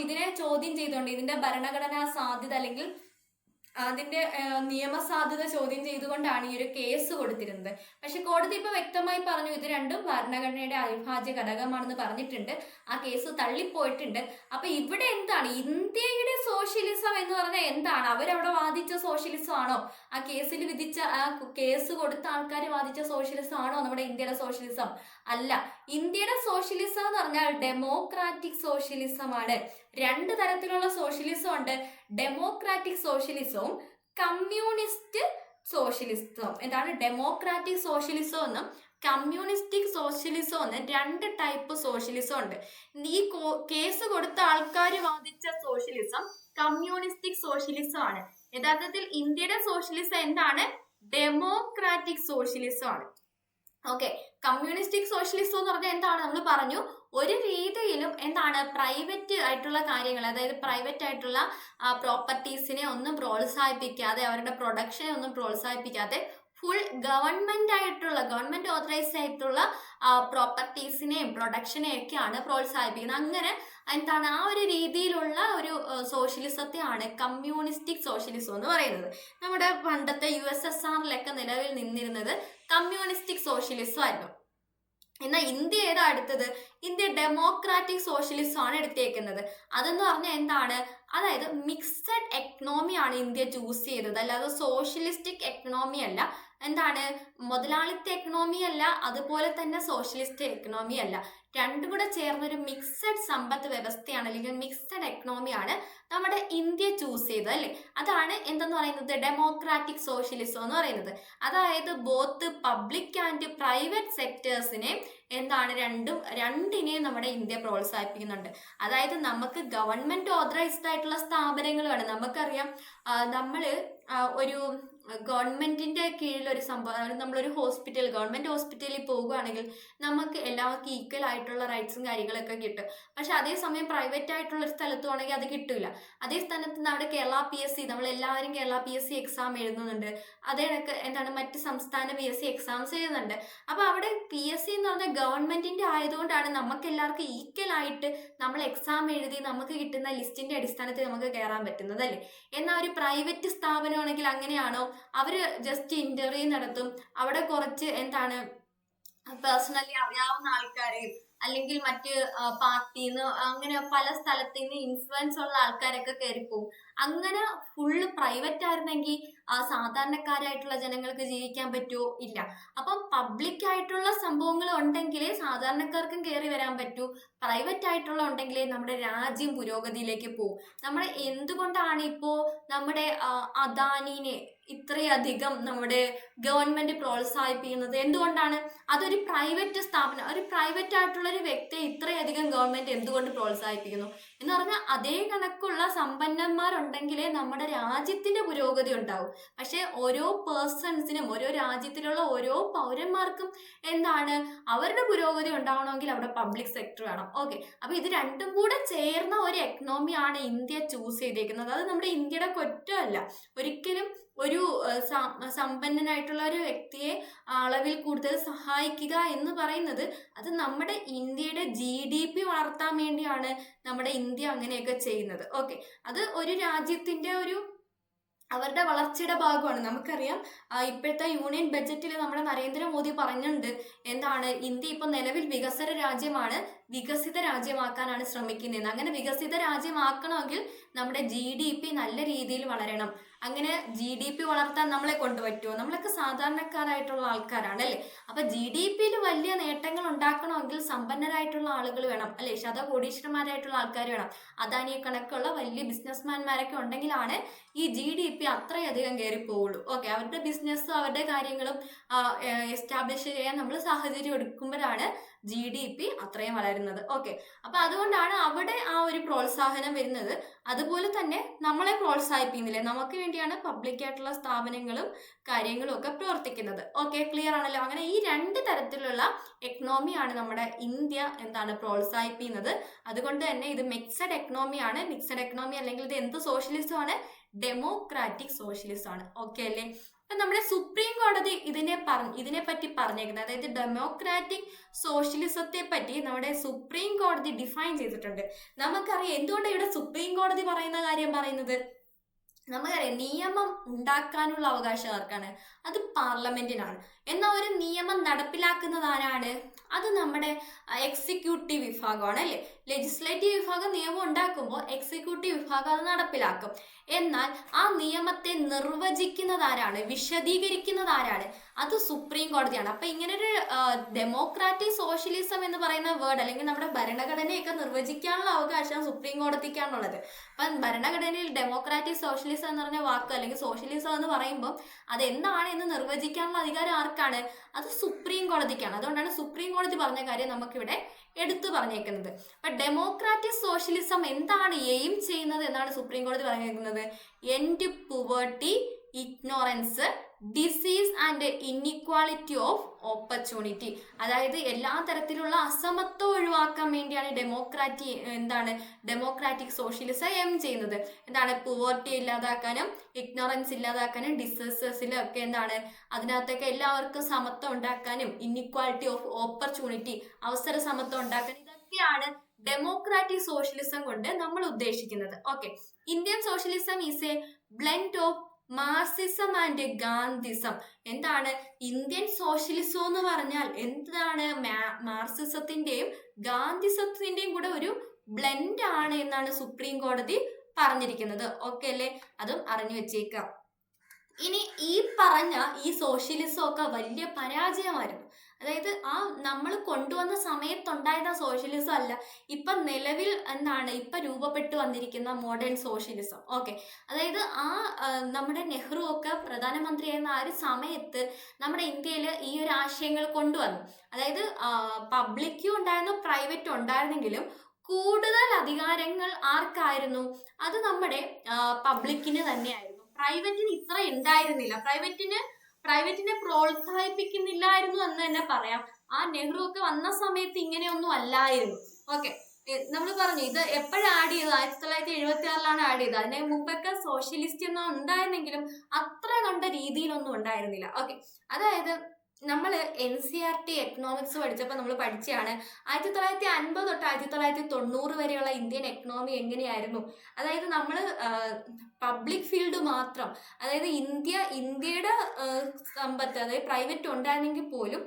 ഇതിനെ ചോദ്യം ചെയ്തുകൊണ്ട് ഇതിന്റെ ഭരണഘടനാ സാധ്യത അല്ലെങ്കിൽ അതിന്റെ നിയമസാധ്യത ചോദ്യം ചെയ്തുകൊണ്ടാണ് ഈ ഒരു കേസ് കൊടുത്തിരുന്നത്. പക്ഷെ കോടതി ഇപ്പൊ വ്യക്തമായി പറഞ്ഞു ഇത് രണ്ടും ഭരണഘടനയുടെ അവിഭാജ്യ ഘടകമാണെന്ന് പറഞ്ഞിട്ടുണ്ട്. ആ കേസ് തള്ളിപ്പോയിട്ടുണ്ട്. അപ്പൊ ഇവിടെ എന്താണ് ഇന്ത്യയുടെ സോഷ്യലിസം എന്ന് പറഞ്ഞാൽ എന്താണ്? അവരവിടെ വാദിച്ച സോഷ്യലിസം ആണോ? ആ കേസിൽ വിധിച്ച ആ കേസ് കൊടുത്ത ആൾക്കാർ വാദിച്ച സോഷ്യലിസം ആണോ നമ്മുടെ ഇന്ത്യയുടെ സോഷ്യലിസം? അല്ല. ഇന്ത്യയുടെ സോഷ്യലിസം എന്ന് പറഞ്ഞാൽ ഡെമോക്രാറ്റിക് സോഷ്യലിസം ആണ്. 2 തരത്തിലുള്ള സോഷ്യലിസം ഉണ്ട്. ഡെമോക്രാറ്റിക് സോഷ്യലിസവും കമ്മ്യൂണിസ്റ്റ് സോഷ്യലിസവും. എന്താണ് ഡെമോക്രാറ്റിക് സോഷ്യലിസം എന്നും കമ്മ്യൂണിസ്റ്റിക് സോഷ്യലിസം എന്ന് 2 ടൈപ്പ് സോഷ്യലിസം ഉണ്ട്. ഈ കേസ് കൊടുത്ത ആൾക്കാർ വാദിച്ച സോഷ്യലിസം കമ്മ്യൂണിസ്റ്റിക് സോഷ്യലിസം ആണ്. യഥാർത്ഥത്തിൽ ഇന്ത്യയുടെ സോഷ്യലിസം എന്താണ്? ഡെമോക്രാറ്റിക് സോഷ്യലിസം ആണ്. ഓക്കെ, കമ്മ്യൂണിസ്റ്റിക് സോഷ്യലിസം എന്ന് പറഞ്ഞാൽ എന്താണ്? നമ്മൾ പറഞ്ഞു, ഒരു രീതിയിലും എന്താണ് പ്രൈവറ്റ് ആയിട്ടുള്ള കാര്യങ്ങൾ, അതായത് പ്രൈവറ്റ് ആയിട്ടുള്ള പ്രോപ്പർട്ടീസിനെ ഒന്നും പ്രോത്സാഹിപ്പിക്കാതെ, അവരുടെ പ്രൊഡക്ഷനെ ഒന്നും പ്രോത്സാഹിപ്പിക്കാതെ ഫുൾ ഗവൺമെന്റ് ഓതറൈസ് ആയിട്ടുള്ള പ്രോപ്പർട്ടീസിനെയും പ്രൊഡക്ഷനെയും ഒക്കെയാണ് പ്രോത്സാഹിപ്പിക്കുന്നത്. അങ്ങനെ എന്താണ് ആ ഒരു രീതിയിലുള്ള ഒരു സോഷ്യലിസത്തെയാണ് കമ്മ്യൂണിസ്റ്റിക് സോഷ്യലിസം എന്ന് പറയുന്നത്. നമ്മുടെ പണ്ടത്തെ USSRലൊക്കെ നിലവിൽ നിന്നിരുന്നത് കമ്മ്യൂണിസ്റ്റിക് സോഷ്യലിസം ആയിരുന്നു. എന്നാൽ ഇന്ത്യ ഏതാ എടുത്തത്? ഇന്ത്യ ഡെമോക്രാറ്റിക് സോഷ്യലിസം ആണ് എടുത്തേക്കുന്നത്. അതെന്ന് പറഞ്ഞാൽ എന്താണ്? അതായത് മിക്സഡ് എക്കണോമി ആണ് ഇന്ത്യ ചൂസ് ചെയ്തത്, അല്ലാതെ സോഷ്യലിസ്റ്റിക് എക്കണോമി അല്ല. എന്താണ്? മുതലാളിത്ത എക്കണോമി അല്ല, അതുപോലെ തന്നെ സോഷ്യലിസ്റ്റ് എക്കണോമി അല്ല. രണ്ടും കൂടെ ചേർന്നൊരു മിക്സഡ് സമ്പദ് വ്യവസ്ഥയാണ്, അല്ലെങ്കിൽ മിക്സഡ് എക്കണോമിയാണ് നമ്മുടെ ഇന്ത്യ ചൂസ് ചെയ്തത്, അല്ലേ? അതാണ് എന്തെന്ന് പറയുന്നത്? ഡെമോക്രാറ്റിക് സോഷ്യലിസം എന്ന് പറയുന്നത്. അതായത് ബോത്ത് പബ്ലിക് ആൻഡ് പ്രൈവറ്റ് സെക്ടേഴ്സിനെ എന്താണ് രണ്ടിനെയും നമ്മുടെ ഇന്ത്യ പ്രോത്സാഹിപ്പിക്കുന്നുണ്ട്. അതായത് നമുക്ക് ഗവൺമെന്റ് ഓതറൈസ്ഡ് ആയിട്ടുള്ള സ്ഥാപനങ്ങൾ വേണം. നമുക്കറിയാം, നമ്മള് ഒരു ഗവൺമെന്റിന്റെ കീഴിൽ ഒരു സംഭവം, നമ്മളൊരു ഗവൺമെന്റ് ഹോസ്പിറ്റലിൽ പോവുകയാണെങ്കിൽ നമുക്ക് എല്ലാവർക്കും ഈക്വൽ ആയിട്ടുള്ള റൈറ്റ്സും കാര്യങ്ങളൊക്കെ കിട്ടും. പക്ഷെ അതേസമയം പ്രൈവറ്റ് ആയിട്ടുള്ള ഒരു സ്ഥലത്ത് പോകണമെങ്കിൽ അത് കിട്ടില്ല. അതേ സ്ഥാനത്ത് നമ്മുടെ കേരള PSC, നമ്മളെല്ലാവരും കേരള PSC എക്സാം എഴുതുന്നുണ്ട്. അതേ കണക്ക് എന്താണ് മറ്റ് സംസ്ഥാന PSC എക്സാംസ് എഴുതുന്നുണ്ട്. അപ്പൊ അവിടെ PSC എന്ന് പറഞ്ഞാൽ ഗവൺമെന്റിന്റെ ആയതുകൊണ്ടാണ് നമുക്ക് എല്ലാവർക്കും ഈക്വൽ ആയിട്ട് നമ്മൾ എക്സാം എഴുതി നമുക്ക് കിട്ടുന്ന ലിസ്റ്റിന്റെ അടിസ്ഥാനത്തിൽ നമുക്ക് കയറാൻ പറ്റുന്നത്, അല്ലേ? എന്നാൽ ഒരു പ്രൈവറ്റ് സ്ഥാപനമാണെങ്കിൽ അങ്ങനെയാണോ? അവര് ജസ്റ്റ് ഇന്റർവ്യൂ നടത്തും, അവിടെ കുറച്ച് എന്താണ് പേഴ്സണലി അറിയാവുന്ന ആൾക്കാരെയും അല്ലെങ്കിൽ മറ്റ് പാർട്ടിന്ന് അങ്ങനെ പല സ്ഥലത്ത് നിന്ന് ഇൻഫ്ലുവൻസ് ഉള്ള ആൾക്കാരൊക്കെ കയറിപ്പോവും. അങ്ങനെ ഫുള്ള് പ്രൈവറ്റ് ആയിരുന്നെങ്കിൽ സാധാരണക്കാരായിട്ടുള്ള ജനങ്ങൾക്ക് ജീവിക്കാൻ പറ്റുമോ? ഇല്ല. അപ്പം പബ്ലിക് ആയിട്ടുള്ള സംഭവങ്ങൾ ഉണ്ടെങ്കിലേ സാധാരണക്കാർക്കും കയറി വരാൻ പറ്റൂ. പ്രൈവറ്റ് ആയിട്ടുള്ള ഉണ്ടെങ്കിലേ നമ്മുടെ രാജ്യം പുരോഗതിയിലേക്ക് പോകും. നമ്മൾ എന്തുകൊണ്ടാണ് ഇപ്പോ നമ്മുടെ അദാനിനെ ഇത്രയധികം നമ്മുടെ ഗവൺമെന്റ് പ്രോത്സാഹിപ്പിക്കുന്നത്? എന്തുകൊണ്ടാണ്? അതൊരു പ്രൈവറ്റ് സ്ഥാപനം, ഒരു പ്രൈവറ്റ് ആയിട്ടുള്ള ഒരു വ്യക്തിയെ ഇത്രയധികം ഗവൺമെന്റ് എന്തുകൊണ്ട് പ്രോത്സാഹിപ്പിക്കുന്നു എന്ന് പറഞ്ഞാൽ അതേ കണക്കുള്ള സമ്പന്നന്മാരുണ്ടെങ്കിലേ നമ്മുടെ രാജ്യത്തിന്റെ പുരോഗതി ഉണ്ടാവും. പക്ഷെ ഓരോ പേഴ്സൺസിനും, ഓരോ രാജ്യത്തിലുള്ള ഓരോ പൗരന്മാർക്കും എന്താണ് അവരുടെ പുരോഗതി ഉണ്ടാവണമെങ്കിൽ അവിടെ പബ്ലിക് സെക്ടർ വേണം. ഓക്കെ, അപ്പൊ ഇത് രണ്ടും കൂടെ ചേർന്ന ഒരു എക്കണോമിയാണ് ഇന്ത്യ ചൂസ് ചെയ്തേക്കുന്നത്. അത് നമ്മുടെ ഇന്ത്യയുടെ കുറ്റമല്ല. ഒരിക്കലും ഒരു സമ്പന്നനായിട്ടുള്ള ഒരു വ്യക്തിയെ അളവിൽ കൂടുതൽ സഹായിക്കുക എന്ന് പറയുന്നത് അത് നമ്മുടെ ഇന്ത്യയുടെ GDP വളർത്താൻ വേണ്ടിയാണ് നമ്മുടെ ഇന്ത്യ അങ്ങനെയൊക്കെ ചെയ്യുന്നത്. ഓക്കെ, അത് ഒരു രാജ്യത്തിന്റെ അവരുടെ വളർച്ചയുടെ ഭാഗമാണ്. നമുക്കറിയാം, ഇപ്പോഴത്തെ യൂണിയൻ ബജറ്റിൽ നമ്മുടെ നരേന്ദ്രമോദി പറഞ്ഞിട്ടുണ്ട്, എന്താണ് ഇന്ത്യ ഇപ്പൊ നിലവിൽ വികസന രാജ്യമാണ്, വികസിത രാജ്യമാക്കാനാണ് ശ്രമിക്കുന്നത്. അങ്ങനെ വികസിത രാജ്യമാക്കണമെങ്കിൽ നമ്മുടെ GDP നല്ല രീതിയിൽ വളരണം. അങ്ങനെ GDP വളർത്താൻ നമ്മളെ കൊണ്ടുപറ്റുമോ? നമ്മളൊക്കെ സാധാരണക്കാരായിട്ടുള്ള ആൾക്കാരാണ്, അല്ലേ? അപ്പൊ GDPയിൽ വലിയ നേട്ടങ്ങൾ ഉണ്ടാക്കണമെങ്കിൽ സമ്പന്നരായിട്ടുള്ള ആളുകൾ വേണം, അല്ലെ? ശതകോടീശ്വരന്മാരായിട്ടുള്ള ആൾക്കാർ വേണം. അദാനിയെ കണക്കുള്ള വലിയ ബിസിനസ്മാൻമാരൊക്കെ ഉണ്ടെങ്കിലാണ് ഈ GDP അത്രയധികം കയറി പോവുള്ളൂ. ഓക്കെ, അവരുടെ ബിസിനസ്സും അവരുടെ കാര്യങ്ങളും എസ്റ്റാബ്ലിഷ് ചെയ്യാൻ നമ്മൾ സാഹചര്യം എടുക്കുമ്പോഴാണ് GDP അത്രയും വളരുന്നത്. ഓക്കെ, അപ്പൊ അതുകൊണ്ടാണ് അവിടെ ആ ഒരു പ്രോത്സാഹനം വരുന്നത്. അതുപോലെ തന്നെ നമ്മളെ പ്രോത്സാഹിപ്പിക്കുന്നില്ലേ, നമുക്ക് വേണ്ടിയാണ് പബ്ലിക് ആയിട്ടുള്ള സ്ഥാപനങ്ങളും കാര്യങ്ങളും ഒക്കെ പ്രവർത്തിക്കുന്നത്. ഓക്കെ, ക്ലിയർ ആണല്ലോ? അങ്ങനെ ഈ 2 തരത്തിലുള്ള എക്കണോമിയാണ് നമ്മുടെ ഇന്ത്യ പ്രോത്സാഹിപ്പിക്കുന്നത്. അതുകൊണ്ട് തന്നെ ഇത് മിക്സഡ് എക്കണോമിയാണ്. മിക്സഡ് എക്കണോമി അല്ലെങ്കിൽ ഇത് എന്ത് സോഷ്യലിസം ആണ്? ഡെമോക്രാറ്റിക് സോഷ്യലിസം ആണ്. ഓക്കെ അല്ലേ? അപ്പൊ നമ്മുടെ സുപ്രീം കോടതി ഇതിനെ പറ്റി പറഞ്ഞേക്കുന്നത്, അതായത് ഡെമോക്രാറ്റിക് സോഷ്യലിസത്തെ പറ്റി നമ്മുടെ സുപ്രീം കോടതി ഡിഫൈൻ ചെയ്തിട്ടുണ്ട്. നമുക്കറിയാം എന്തുകൊണ്ടാണ് ഇവിടെ സുപ്രീം കോടതി പറയുന്ന കാര്യം പറയുന്നത്. നമുക്കറിയാം നിയമം ഉണ്ടാക്കാനുള്ള അവകാശം ആർക്കാണ്? അത് പാർലമെന്റിനാണ്. എന്നാൽ ഒരു നിയമം നടപ്പിലാക്കുന്നത് ആരാണ്? അത് നമ്മുടെ എക്സിക്യൂട്ടീവ് വിഭാഗമാണ്, അല്ലേ? ലെജിസ്ലേറ്റീവ് വിഭാഗം നിയമം ഉണ്ടാക്കുമ്പോൾ എക്സിക്യൂട്ടീവ് വിഭാഗം അത് നടപ്പിലാക്കും. എന്നാൽ ആ നിയമത്തെ നിർവചിക്കുന്നത് ആരാണ്, വിശദീകരിക്കുന്നത് ആരാണ്, അത് സുപ്രീം കോടതിയാണ്. അപ്പൊ ഇങ്ങനൊരു ഡെമോക്രാറ്റിക് സോഷ്യലിസം എന്ന് പറയുന്ന വേർഡ് അല്ലെങ്കിൽ നമ്മുടെ ഭരണഘടനയൊക്കെ നിർവചിക്കാനുള്ള അവകാശം സുപ്രീം കോടതിക്കാണുള്ളത്. അപ്പം ഭരണഘടനയിൽ ഡെമോക്രാറ്റിക് സോഷ്യലിസം എന്ന് പറഞ്ഞ വാക്ക് അല്ലെങ്കിൽ സോഷ്യലിസം എന്ന് പറയുമ്പോൾ അത് എന്താണ് എന്ന് നിർവചിക്കാനുള്ള അധികാരം ആർക്കാണ്, അത് സുപ്രീം കോടതിക്കാണ്. അതുകൊണ്ടാണ് സുപ്രീം കോടതി പറഞ്ഞ കാര്യം നമുക്കിവിടെ എടുത്തു പറഞ്ഞേക്കുന്നത്. അപ്പൊ ഡെമോക്രാറ്റിക് സോഷ്യലിസം എന്താണ് എയിം ചെയ്യുന്നത് എന്നാണ് സുപ്രീം കോടതി പറഞ്ഞേക്കുന്നത്, end poverty, ignorance, disease and inequality of opportunity. അതായത് എല്ലാ തരത്തിലുള്ള അസമത്വം ഒഴിവാക്കാൻ വേണ്ടിയാണ് ഡെമോക്രാറ്റിക് സോഷ്യലിസം എയിം ചെയ്യുന്നത്. എന്താണ്, പുവേർട്ടി ഇല്ലാതാക്കാനും ഇഗ്നോറൻസ് ഇല്ലാതാക്കാനും ഡിസീസസിലൊക്കെ അതിനകത്തൊക്കെ എല്ലാവർക്കും സമത്വം ഉണ്ടാക്കാനും ഇൻഇക്വാളിറ്റി ഓഫ് ഓപ്പർച്യൂണിറ്റി അവസര സമത്വം ഉണ്ടാക്കാനും ഇതൊക്കെയാണ് ഡെമോക്രാറ്റിക് സോഷ്യലിസം കൊണ്ട് നമ്മൾ ഉദ്ദേശിക്കുന്നത്. Okay, Indian socialism is A blend of Marxism and Gandhism. എന്താണ് ഇന്ത്യൻ സോഷ്യലിസം എന്ന് പറഞ്ഞാൽ, എന്താണ് മാർക്സിസത്തിന്റെയും ഗാന്ധിസത്തിന്റെയും കൂടെ ഒരു ബ്ലെൻഡ് ആണ് എന്നാണ് സുപ്രീം കോടതി പറഞ്ഞിരിക്കുന്നത്. ഓക്കെ അല്ലേ, അതും അറിഞ്ഞു വെച്ചേക്കാം. ഇനി ഈ പറഞ്ഞ ഈ സോഷ്യലിസം ഒക്കെ വലിയ പരാജയമായിരുന്നു. അതായത് ആ നമ്മൾ കൊണ്ടുവന്ന സമയത്തുണ്ടായിരുന്ന സോഷ്യലിസം അല്ല ഇപ്പൊ നിലവിൽ ഇപ്പൊ രൂപപ്പെട്ടു വന്നിരിക്കുന്ന മോഡേൺ സോഷ്യലിസം. ഓക്കെ, അതായത് നമ്മുടെ നെഹ്റു ഒക്കെ പ്രധാനമന്ത്രിയായിരുന്ന ആ ഒരു സമയത്ത് നമ്മുടെ ഇന്ത്യയിൽ ഈ ഒരു ആശയങ്ങൾ കൊണ്ടുവന്നു. അതായത് പബ്ലിക്കും ഉണ്ടായിരുന്നു പ്രൈവറ്റും ഉണ്ടായിരുന്നെങ്കിലും കൂടുതൽ അധികാരങ്ങൾ ആർക്കായിരുന്നു, അത് നമ്മുടെ പബ്ലിക്കിന് തന്നെയായിരുന്നു. പ്രൈവറ്റിന് ഇത്ര ഉണ്ടായിരുന്നില്ല, പ്രൈവറ്റിനെ പ്രോത്സാഹിപ്പിക്കുന്നില്ലായിരുന്നു എന്ന് തന്നെ പറയാം. ആ നെഹ്റു ഒക്കെ വന്ന സമയത്ത് ഇങ്ങനെയൊന്നും അല്ലായിരുന്നു. ഓക്കെ, നമ്മൾ പറഞ്ഞു ഇത് എപ്പോഴാണ് ആഡ് ചെയ്തത്, 1976 ആഡ് ചെയ്തത്. അതിന് മുമ്പൊക്കെ സോഷ്യലിസ്റ്റ് ഒന്നും ഉണ്ടായിരുന്നെങ്കിലും അത്ര കണ്ട രീതിയിലൊന്നും ഉണ്ടായിരുന്നില്ല. ഓക്കെ, അതായത് നമ്മൾ NCERT എക്കണോമിക്സ് പഠിച്ചപ്പോൾ നമ്മൾ പഠിച്ചതാണ് 1950 തൊട്ട് 1990 വരെയുള്ള ഇന്ത്യൻ എക്കണോമി എങ്ങനെയായിരുന്നു. അതായത് നമ്മൾ പബ്ലിക് ഫീൽഡ് മാത്രം, അതായത് ഇന്ത്യയുടെ സമ്പത്ത്, അതായത് പ്രൈവറ്റ് ഉണ്ടായിരുന്നെങ്കിൽ പോലും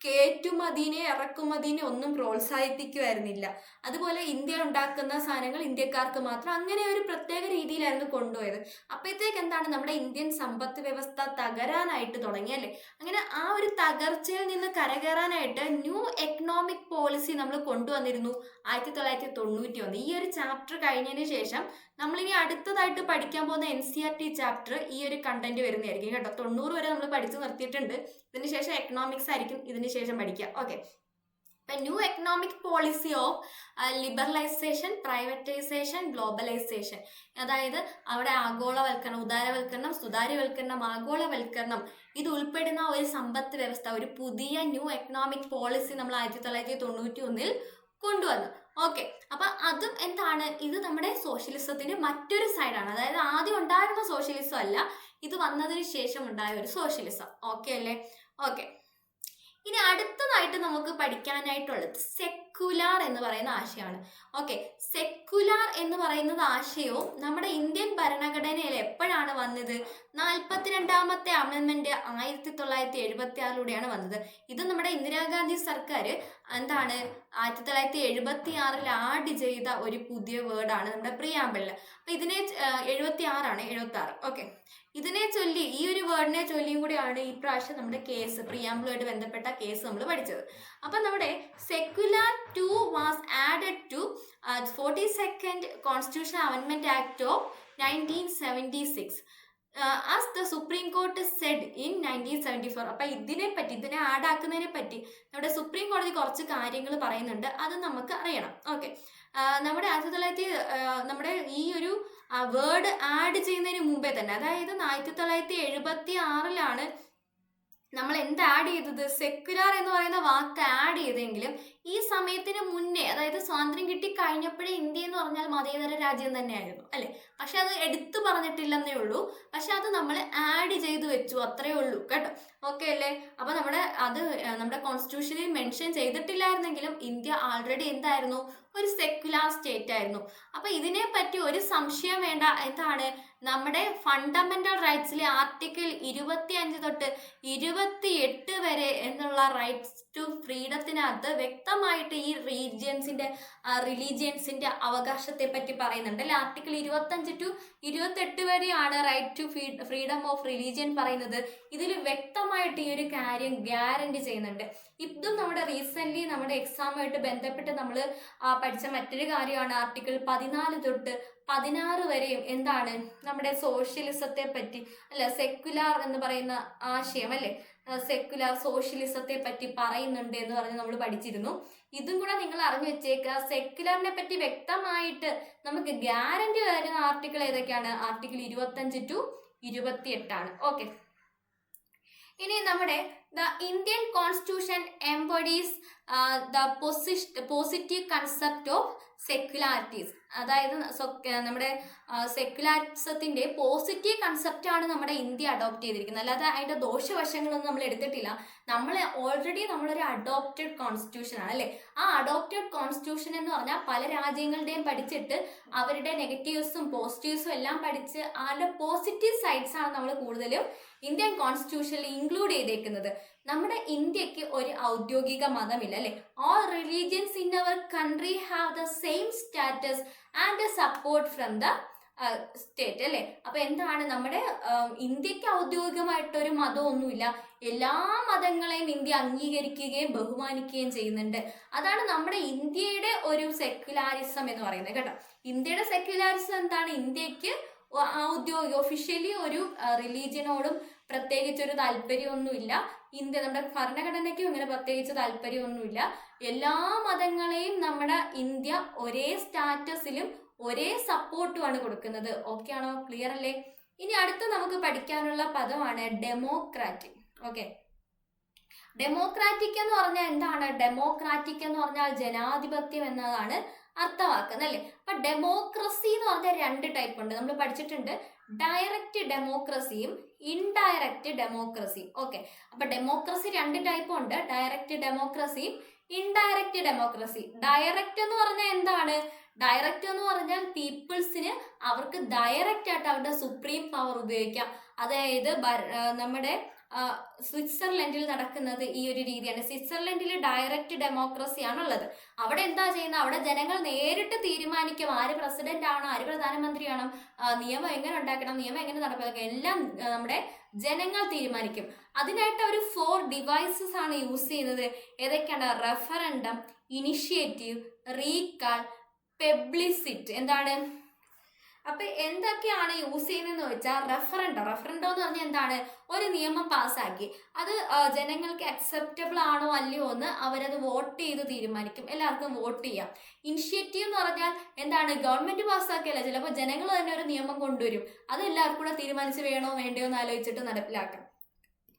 കയറ്റുമതിനെ ഇറക്കുമതിനെ ഒന്നും പ്രോത്സാഹിപ്പിക്കുമായിരുന്നില്ല. അതുപോലെ ഇന്ത്യ ഉണ്ടാക്കുന്ന സാധനങ്ങൾ ഇന്ത്യക്കാർക്ക് മാത്രം, അങ്ങനെ ഒരു പ്രത്യേക രീതിയിലായിരുന്നു കൊണ്ടുപോയത്. അപ്പോഴത്തേക്ക് നമ്മുടെ ഇന്ത്യൻ സമ്പത്ത് വ്യവസ്ഥ തകരാനായിട്ട് തുടങ്ങി അല്ലേ. അങ്ങനെ ആ ഒരു തകർച്ചയിൽ നിന്ന് കരകയറാനായിട്ട് ന്യൂ എക്കണോമിക് പോളിസി നമ്മൾ കൊണ്ടുവന്നിരുന്നു 1991. ഈ ഒരു ചാപ്റ്റർ കഴിഞ്ഞതിന് ശേഷം നമ്മളിനി അടുത്തതായിട്ട് പഠിക്കാൻ പോകുന്ന NCERT ചാപ്റ്റർ ഈ ഒരു കണ്ടന്റ് വരുന്നതായിരിക്കും കേട്ടോ. 90 വരെ നമ്മൾ പഠിച്ചു നിർത്തിയിട്ടുണ്ട്. ഇതിന് ശേഷം എക്കണോമിക്സ് ആയിരിക്കും ഇതിന് ശേഷം പഠിക്കുക. Okay, new economic policy of liberalisation, privatisation, globalisation. അതായത് അവിടെ ആഗോളവൽക്കരണം, ഉദാരവൽക്കരണം, സുതാര്യവൽക്കരണം, ആഗോളവൽക്കരണം ഇത് ഉൾപ്പെടുന്ന ഒരു സമ്പത്ത് വ്യവസ്ഥ, ഒരു പുതിയ ന്യൂ എക്കണോമിക് പോളിസി നമ്മൾ 1991 കൊണ്ടുവന്നു. ഓക്കെ, അപ്പൊ അതും ഇത് നമ്മുടെ സോഷ്യലിസത്തിന്റെ മറ്റൊരു സൈഡാണ്. അതായത് ആദ്യം ഉണ്ടായിരുന്ന സോഷ്യലിസം അല്ല, ഇത് വന്നതിന് ശേഷം ഉണ്ടായ ഒരു സോഷ്യലിസം. ഓക്കെ അല്ലേ. ഓക്കെ, ഇനി അടുത്തതായിട്ട് നമുക്ക് പഠിക്കാനായിട്ടുള്ളത് സെക്കുലാർ എന്ന് പറയുന്ന ആശയമാണ്. ഓക്കെ, സെക്കുലാർ എന്ന് പറയുന്നത് ആശയവും നമ്മുടെ ഇന്ത്യൻ ഭരണഘടനയിൽ എപ്പോഴാണ് വന്നത്, 42ാമത്തെ അമെൻമെന്റ് 1976 വന്നത്. ഇത് നമ്മുടെ ഇന്ദിരാഗാന്ധി സർക്കാർ 1976 ആഡ് ചെയ്ത ഒരു പുതിയ വേർഡാണ് നമ്മുടെ പ്രിയാമ്പിളിൽ. അപ്പൊ ഇതിനെ 76. ഓക്കെ, ഇതിനെ ചൊല്ലി, ഈ ഒരു വേർഡിനെ ചൊല്ലിയും കൂടിയാണ് ഈ പ്രാവശ്യം നമ്മുടെ കേസ്, പ്രിയാമ്പിളുമായിട്ട് ബന്ധപ്പെട്ട കേസ് നമ്മൾ പഠിച്ചത്. അപ്പൊ നമ്മുടെ secular 2 was added to 42nd constitution അമെൻമെന്റ് act of 1976 as the Supreme Court said in 1974. അപ്പൊ ഇതിനെ ആഡാക്കുന്നതിനെ പറ്റി നമ്മുടെ സുപ്രീം കോടതി കുറച്ച് കാര്യങ്ങൾ പറയുന്നുണ്ട്, അത് നമുക്ക് അറിയണം. ഓക്കെ, നമ്മുടെ ഈ ഒരു വേർഡ് ആഡ് ചെയ്യുന്നതിന് മുമ്പേ തന്നെ, അതായത് 1976 നമ്മൾ ആഡ് ചെയ്തത്, സെക്യുലർ എന്ന് പറയുന്ന വാക്ക് ആഡ് ചെയ്തെങ്കിലും ഈ സമയത്തിന് മുന്നേ, അതായത് സ്വാതന്ത്ര്യം കിട്ടി കഴിഞ്ഞപ്പോഴേ ഇന്ത്യ എന്ന് പറഞ്ഞാൽ മതേതര രാജ്യം തന്നെയായിരുന്നു അല്ലെ. പക്ഷെ അത് എടുത്തു പറഞ്ഞിട്ടില്ലെന്നേ ഉള്ളൂ. പക്ഷെ അത് നമ്മൾ ആഡ് ചെയ്തു വെച്ചു, അത്രേ ഉള്ളൂ കേട്ടോ. ഓക്കെ അല്ലേ. അപ്പൊ നമ്മുടെ കോൺസ്റ്റിറ്റ്യൂഷനിൽ മെൻഷൻ ചെയ്തിട്ടില്ലായിരുന്നെങ്കിലും ഇന്ത്യ ആൾറെഡി ഒരു സെക്യുലർ സ്റ്റേറ്റ് ആയിരുന്നു. അപ്പൊ ഇതിനെ പറ്റി ഒരു സംശയം വേണ്ട. നമ്മുടെ ഫണ്ടമെന്റൽ റൈറ്റ്സിലെ ആർട്ടിക്കിൾ 25 തൊട്ട് 28 വരെ എന്നുള്ള റൈറ്റ്സ് ടു ഫ്രീഡത്തിനകത്ത് വ്യക്തമായി വ്യക്തമായിട്ട് ഈ റിലീജിയൻസിന്റെ അവകാശത്തെ പറ്റി പറയുന്നുണ്ട് അല്ലെ. ആർട്ടിക്കിൾ 25 to 28 വരെയാണ് right to freedom of religion പറയുന്നത്. ഇതിൽ വ്യക്തമായിട്ട് ഈ ഒരു കാര്യം ഗ്യാരണ്ടി ചെയ്യുന്നുണ്ട്. ഇതും നമ്മുടെ റീസെന്റ് നമ്മുടെ എക്സാമുമായിട്ട് ബന്ധപ്പെട്ട് നമ്മൾ പഠിച്ച മറ്റൊരു കാര്യമാണ് ആർട്ടിക്കിൾ 14 തൊട്ട് 16 വരെയും എന്താണ് നമ്മുടെ സോഷ്യലിസത്തെ പറ്റി അല്ല, സെക്യുലാർ എന്ന് പറയുന്ന ആശയം അല്ലെ, സെക്യുലാർ സോഷ്യലിസത്തെ പറ്റി പറയുന്നുണ്ട് എന്ന് പറഞ്ഞ് നമ്മൾ പഠിച്ചിരുന്നു. ഇതും കൂടെ നിങ്ങൾ അറിഞ്ഞു വെച്ചേക്കുക. സെക്യുലറിനെ പറ്റി വ്യക്തമായിട്ട് നമുക്ക് ഗ്യാരണ്ടി വരുന്ന ആർട്ടിക്കിൾ ഏതൊക്കെയാണ്? ആർട്ടിക്കിൾ 25 to 28 ആണ്. ഓക്കെ, ഇനി നമ്മുടെ the Indian constitution embodies the positive concept of secularities. അതായത് നമ്മുടെ സെക്യുലാരിസത്തിന്റെ പോസിറ്റീവ് കൺസെപ്റ്റ് ആണ് നമ്മുടെ ഇന്ത്യ അഡോപ്റ്റ് ചെയ്തിരിക്കുന്നത്. അല്ലാതെ അതിന്റെ ദോഷവശങ്ങളൊന്നും നമ്മൾ എടുത്തിട്ടില്ല. നമ്മളൊരു അഡോപ്റ്റഡ് കോൺസ്റ്റിറ്റ്യൂഷൻ ആണ് അല്ലെ. ആ അഡോപ്റ്റഡ് കോൺസ്റ്റിറ്റ്യൂഷൻ എന്ന് പറഞ്ഞാൽ പല രാജ്യങ്ങളുടെയും പഠിച്ചിട്ട് അവരുടെ നെഗറ്റീവ്സും പോസിറ്റീവ്സും എല്ലാം പഠിച്ച് അതിന്റെ പോസിറ്റീവ് സൈഡ്സ് ആണ് നമ്മൾ കൂടുതലും ഇന്ത്യൻ കോൺസ്റ്റിറ്റ്യൂഷനിൽ ഇൻക്ലൂഡ് ചെയ്തേക്കുന്നത്. നമ്മുടെ ഇന്ത്യക്ക് ഒരു ഔദ്യോഗിക മതമില്ല അല്ലെ. All religions in our country have the same status and support from the state അല്ലെ. അപ്പൊ എന്താണ് നമ്മുടെ ഇന്ത്യക്ക് ഔദ്യോഗികമായിട്ടൊരു മതമൊന്നുമില്ല. എല്ലാ മതങ്ങളെയും ഇന്ത്യ അംഗീകരിക്കുകയും ബഹുമാനിക്കുകയും ചെയ്യുന്നുണ്ട്. അതാണ് നമ്മുടെ ഇന്ത്യയുടെ ഒരു സെക്യുലാരിസം എന്ന് പറയുന്നത് കേട്ടോ. ഇന്ത്യയുടെ സെക്യുലാരിസം എന്താണ്? ഇന്ത്യക്ക് ഒഫീഷ്യലി ഒരു റിലീജിയനോടും പ്രത്യേകിച്ചൊരു താല്പര്യമൊന്നുമില്ല. നമ്മുടെ ഭരണഘടനയ്ക്കും ഇങ്ങനെ പ്രത്യേകിച്ച് താല്പര്യമൊന്നുമില്ല. എല്ലാ മതങ്ങളെയും നമ്മുടെ ഇന്ത്യ ഒരേ സ്റ്റാറ്റസിലും ഒരേ സപ്പോർട്ടുമാണ് കൊടുക്കുന്നത്. ഓക്കെ ആണോ? ക്ലിയർ അല്ലേ? ഇനി അടുത്ത് നമുക്ക് പഠിക്കാനുള്ള പദമാണ് ഡെമോക്രാറ്റിക്. ഓക്കെ, ഡെമോക്രാറ്റിക് എന്ന് പറഞ്ഞാൽ എന്താണ്? ഡെമോക്രാറ്റിക് എന്ന് പറഞ്ഞാൽ ജനാധിപത്യം എന്നതാണ് അർത്ഥമാക്കുന്നത് അല്ലേ. അപ്പൊ ഡെമോക്രസി എന്ന് പറഞ്ഞാൽ 2 ടൈപ്പ് ഉണ്ട്, നമ്മൾ പഠിച്ചിട്ടുണ്ട്. ഡയറക്റ്റ് ഡെമോക്രസിയും ഇൻഡയറക്റ്റ് ഡെമോക്രസിയും. ഓക്കെ, അപ്പൊ ഡെമോക്രസി 2 ടൈപ്പ് ഉണ്ട്, ഡയറക്റ്റ് ഡെമോക്രസിയും ഇൻഡയറക്റ്റ് ഡെമോക്രസി. ഡയറക്റ്റ് എന്ന് പറഞ്ഞാൽ എന്താണ്? ഡയറക്റ്റ് എന്ന് പറഞ്ഞാൽ പീപ്പിൾസിന് അവർക്ക് ഡയറക്റ്റ് ആയിട്ട് അവരുടെ സുപ്രീം പവർ ഉപയോഗിക്കാം. അതായത് നമ്മുടെ സ്വിറ്റ്സർലൻഡിൽ നടക്കുന്നത് ഈ ഒരു രീതിയാണ്. സ്വിറ്റ്സർലൻഡിൽ ഡയറക്റ്റ് ഡെമോക്രസി ആണുള്ളത്. അവിടെ എന്താ ചെയ്യുന്നത്? അവിടെ ജനങ്ങൾ നേരിട്ട് തീരുമാനിക്കും ആര് പ്രസിഡന്റ് ആണോ, ആര് പ്രധാനമന്ത്രിയാണോ, നിയമം എങ്ങനെ ഉണ്ടാക്കണം, നിയമം എങ്ങനെ നടപ്പാക്കണം, എല്ലാം നമ്മുടെ ജനങ്ങൾ തീരുമാനിക്കും. അതിനായിട്ട് അവർ 4 ഡിവൈസസ് ആണ് യൂസ് ചെയ്യുന്നത്. ഏതൊക്കെയാണ്? Referendum, initiative, recall, plebiscite. എന്താണ്? അപ്പൊ എന്തൊക്കെയാണ് യൂസ് ചെയ്യുന്നതെന്ന് വെച്ചാൽ റെഫറൻഡം എന്ന് പറഞ്ഞാൽ എന്താണ്? ഒരു നിയമം പാസ്സാക്കി അത് ജനങ്ങൾക്ക് അക്സെപ്റ്റബിൾ ആണോ അല്ലയോ എന്ന് അവരത് വോട്ട് ചെയ്ത് തീരുമാനിക്കും. എല്ലാവർക്കും വോട്ട് ചെയ്യാം. ഇനിഷ്യേറ്റീവ് എന്ന് പറഞ്ഞാൽ എന്താണ്? ഗവൺമെന്റ് പാസ്സാക്കിയല്ല, ചിലപ്പോൾ ജനങ്ങൾ തന്നെ ഒരു നിയമം കൊണ്ടുവരും. അത് എല്ലാവർക്കും കൂടെ തീരുമാനിച്ച് വേണോ വേണ്ടയോ എന്ന് ആലോചിച്ചിട്ട് നടപ്പിലാക്കാം.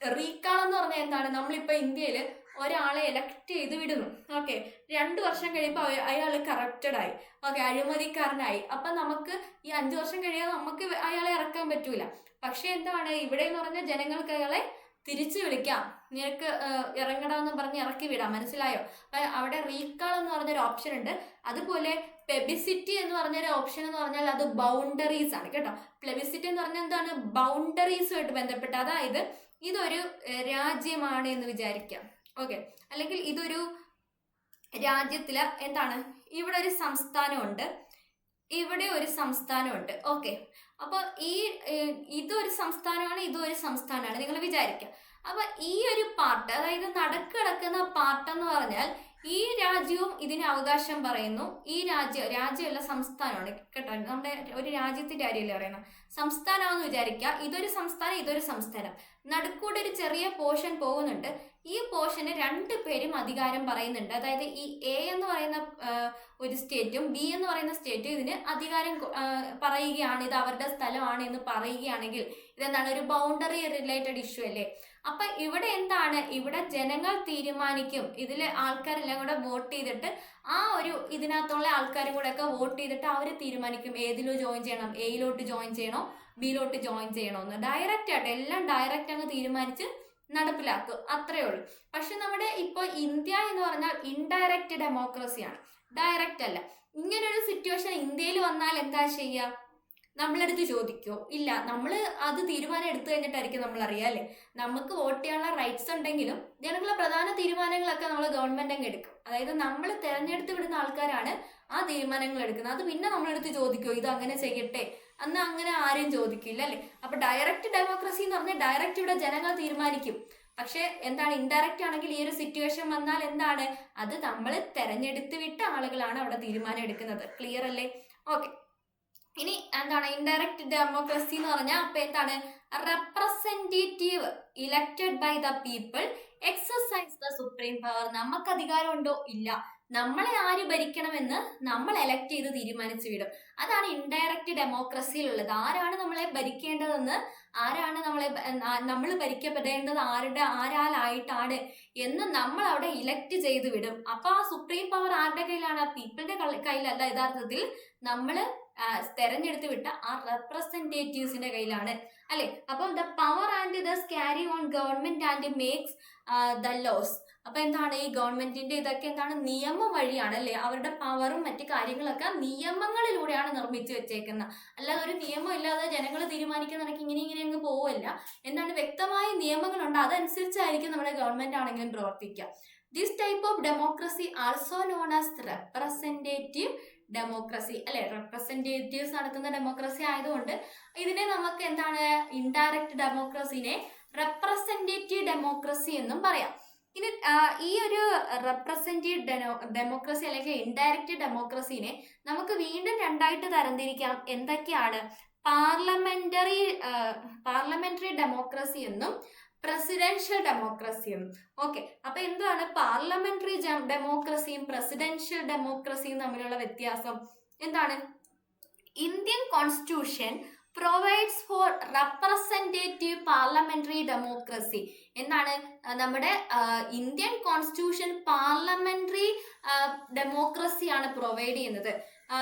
റീകാൾ എന്ന് പറഞ്ഞാൽ എന്താണ്? നമ്മളിപ്പോൾ ഇന്ത്യയിൽ ഒരാളെ എലക്ട് ചെയ്ത് വിടുന്നു. ഓക്കെ, 2 വർഷം കഴിയുമ്പോൾ അയാൾ കറപ്റ്റഡ് ആയി, ഓക്കെ, അഴിമതിക്കാരനായി. അപ്പൊ നമുക്ക് ഈ 5 വർഷം കഴിയാതെ നമുക്ക് അയാളെ ഇറക്കാൻ പറ്റൂല. പക്ഷെ എന്താണ്? ഇവിടെ എന്ന് പറഞ്ഞാൽ ജനങ്ങൾക്ക് അയാളെ തിരിച്ചു വിളിക്കാം, നിനക്ക് ഇറങ്ങടാന്ന് പറഞ്ഞ് ഇറക്കി വിടാം. മനസ്സിലായോ? അപ്പൊ അവിടെ റീകാൾ എന്ന് പറഞ്ഞൊരു ഓപ്ഷൻ ഉണ്ട്. അതുപോലെ പ്ലെബിസിറ്റി എന്ന് പറഞ്ഞൊരു ഓപ്ഷൻ എന്ന് പറഞ്ഞാൽ അത് ബൗണ്ടറീസ് ആണ് കേട്ടോ. പ്ലെബിസിറ്റി എന്ന് പറഞ്ഞാൽ എന്താണ്? ബൗണ്ടറീസുമായിട്ട് ബന്ധപ്പെട്ട്. അതായത് ഇതൊരു രാജ്യമാണ് എന്ന് വിചാരിക്കാം. ഓക്കെ, അല്ലെങ്കിൽ ഇതൊരു രാജ്യത്തില് എന്താണ്? ഇവിടെ ഒരു സംസ്ഥാനമുണ്ട്, ഇവിടെ ഒരു സംസ്ഥാനമുണ്ട്. ഓക്കെ, അപ്പൊ ഇതൊരു സംസ്ഥാനമാണ്, ഇതൊരു സംസ്ഥാനമാണ് നിങ്ങൾ വിചാരിക്കുക. അപ്പൊ ഈ ഒരു പാർട്ട്, അതായത് നടുക്ക് കിടക്കുന്ന പാർട്ട് എന്ന് പറഞ്ഞാൽ ഈ രാജ്യവും ഇതിന് അവകാശം പറയുന്നു. ഈ രാജ്യമല്ല, സംസ്ഥാനമാണ് കേട്ടോ. നമ്മുടെ ഒരു രാജ്യത്തിന്റെ കാര്യമല്ലേ പറയുന്നത്. സംസ്ഥാനമാണെന്ന് വിചാരിക്കുക. ഇതൊരു സംസ്ഥാനം, ഇതൊരു സംസ്ഥാനം. നടുക്കൂടെ ഒരു ചെറിയ പോർഷൻ പോകുന്നുണ്ട്. ഈ പോർഷന് 2 പേരും അധികാരം പറയുന്നുണ്ട്. അതായത് ഈ എ എന്ന് പറയുന്ന ഒരു സ്റ്റേറ്റും ബി എന്ന് പറയുന്ന സ്റ്റേറ്റും ഇതിന് അധികാരം പറയുകയാണ്, ഇത് അവരുടെ സ്ഥലമാണ് എന്ന് പറയുകയാണെങ്കിൽ ഇതെന്താണ്? ഒരു ബൗണ്ടറി റിലേറ്റഡ് ഇഷ്യൂ അല്ലേ. അപ്പൊ ഇവിടെ എന്താണ്? ഇവിടെ ജനങ്ങൾ തീരുമാനിക്കും. ഇതിലെ ആൾക്കാരെല്ലാം കൂടെ വോട്ട് ചെയ്തിട്ട് ആ ഒരു ഇതിനകത്തുള്ള ആൾക്കാരും കൂടെ ഒക്കെ വോട്ട് ചെയ്തിട്ട് അവർ തീരുമാനിക്കും ഏതിലോ ജോയിൻ ചെയ്യണം, എയിലോട്ട് ജോയിൻ ചെയ്യണോ, ബിയിലോട്ട് ജോയിൻ ചെയ്യണോ എന്ന്. ഡയറക്റ്റ് ആയിട്ട് എല്ലാം ഡയറക്റ്റ് അങ്ങ് തീരുമാനിച്ച് നടപ്പിലാക്കും, അത്രയേ ഉള്ളൂ. പക്ഷെ നമ്മുടെ ഇപ്പോൾ ഇന്ത്യ എന്ന് പറഞ്ഞാൽ ഇൻഡയറക്റ്റ് ഡെമോക്രസിയാണ്, ഡയറക്റ്റ് അല്ല. ഇങ്ങനൊരു സിറ്റുവേഷൻ ഇന്ത്യയിൽ വന്നാൽ എന്താ ചെയ്യുക? നമ്മളെടുത്ത് ചോദിക്കോ? ഇല്ല. നമ്മൾ അത് തീരുമാനം എടുത്തു കഴിഞ്ഞിട്ടായിരിക്കും നമ്മൾ അറിയാം അല്ലേ? നമുക്ക് വോട്ട് ചെയ്യാനുള്ള റൈറ്റ്സ് ഉണ്ടെങ്കിലും ജനങ്ങളെ പ്രധാന തീരുമാനങ്ങളൊക്കെ നമ്മൾ ഗവൺമെന്റ് അങ്ങ് എടുക്കും. അതായത് നമ്മൾ തെരഞ്ഞെടുത്ത് വിടുന്ന ആൾക്കാരാണ് ആ തീരുമാനങ്ങൾ എടുക്കുന്നത്. അത് പിന്നെ നമ്മളെടുത്ത് ചോദിക്കോ ഇത് അങ്ങനെ ചെയ്യട്ടെ? അന്ന് അങ്ങനെ ആരും ചോദിക്കില്ല അല്ലേ? അപ്പൊ ഡയറക്റ്റ് ഡെമോക്രസി എന്ന് പറഞ്ഞാൽ ഡയറക്റ്റ് ഇവിടെ ജനങ്ങൾ തീരുമാനിക്കും. പക്ഷെ എന്താണ് ഇൻഡയറക്റ്റ് ആണെങ്കിൽ ഈ ഒരു സിറ്റുവേഷൻ വന്നാൽ എന്താണ് അത് നമ്മൾ തെരഞ്ഞെടുത്ത് വിട്ട ആളുകളാണ് അവിടെ തീരുമാനം എടുക്കുന്നത്. ക്ലിയർ അല്ലേ? ഓക്കെ. ഇനി എന്താണ് ഇൻഡയറക്റ്റ് ഡെമോക്രസി എന്ന് പറഞ്ഞാൽ അപ്പൊ എന്താണ് representative elected by the people exercise the supreme power. നമുക്ക് അധികാരമുണ്ടോ? ഇല്ല. നമ്മളെ ആര് ഭരിക്കണമെന്ന് നമ്മൾ എലക്ട് ചെയ്ത് തീരുമാനിച്ചു വിടും. അതാണ് ഇൻഡയറക്റ്റ് ഡെമോക്രസിയിലുള്ളത്. ആരാണ് നമ്മളെ ഭരിക്കേണ്ടതെന്ന്, ആരാണ് നമ്മൾ ഭരിക്കപ്പെടേണ്ടത് ആരാലായിട്ടാണ് എന്ന് നമ്മൾ അവിടെ ഇലക്ട് ചെയ്ത് വിടും. അപ്പൊ ആ സുപ്രീം പവർ ആരുടെ കയ്യിലാണ്? പീപ്പിളിന്റെ കയ്യിലല്ല. യഥാർത്ഥത്തിൽ നമ്മള് തെരഞ്ഞെടുത്ത് വിട്ട ആ റെപ്രസെന്റേറ്റീവ്സിന്റെ കയ്യിലാണ് അല്ലെ? അപ്പം the power and thus carry on government and makes the laws. അപ്പൊ എന്താണ് ഈ ഗവൺമെന്റിന്റെ ഇതൊക്കെ എന്താണ് നിയമം വഴിയാണ് അല്ലെ? അവരുടെ പവറും മറ്റു കാര്യങ്ങളൊക്കെ നിയമങ്ങളിലൂടെയാണ് നിർമ്മിച്ചു വെച്ചേക്കുന്നത്. അല്ലാതെ ഒരു നിയമം ഇല്ലാതെ ജനങ്ങൾ തീരുമാനിക്കുന്നതൊക്കെ ഇങ്ങനെ അങ്ങ് പോവല്ല. എന്താണ് വ്യക്തമായ നിയമങ്ങളുണ്ട്, അതനുസരിച്ചായിരിക്കും നമ്മുടെ ഗവൺമെന്റ് ആണെങ്കിലും പ്രവർത്തിക്കുക. This type of democracy also known as representative democracy അല്ലെ? റെപ്രസെന്റേറ്റീവ്സ് നടത്തുന്ന ഡെമോക്രസി ആയതുകൊണ്ട് ഇതിനെ നമുക്ക് എന്താണ് ഇൻഡയറക്റ്റ് ഡെമോക്രസിനെ റെപ്രസെന്റേറ്റീവ് ഡെമോക്രസി എന്നും പറയാം. ഇനി ഈ ഒരു റെപ്രസെന്റേറ്റീവ് ഡെമോക്രസി അല്ലെങ്കിൽ ഇൻഡയറക്റ്റ് ഡെമോക്രസിനെ നമുക്ക് വീണ്ടും രണ്ടായിട്ട് തരംതിരിക്കാം. എന്തൊക്കെയാണ്? പാർലമെന്ററി ഡെമോക്രസി എന്നും പ്രസിഡൻഷ്യൽ ഡെമോക്രസി എന്നും. ഓക്കെ. അപ്പൊ എന്താണ് പാർലമെന്ററി ഡെമോക്രസിയും പ്രസിഡൻഷ്യൽ ഡെമോക്രസിയും തമ്മിലുള്ള വ്യത്യാസം? എന്താണ്? Indian constitution provides for representative parliamentary democracy. എന്താണ് നമ്മുടെ ഇന്ത്യൻ കോൺസ്റ്റിറ്റ്യൂഷൻ പാർലമെന്ററി ഡെമോക്രസിയാണ് പ്രൊവൈഡ് ചെയ്യുന്നത്.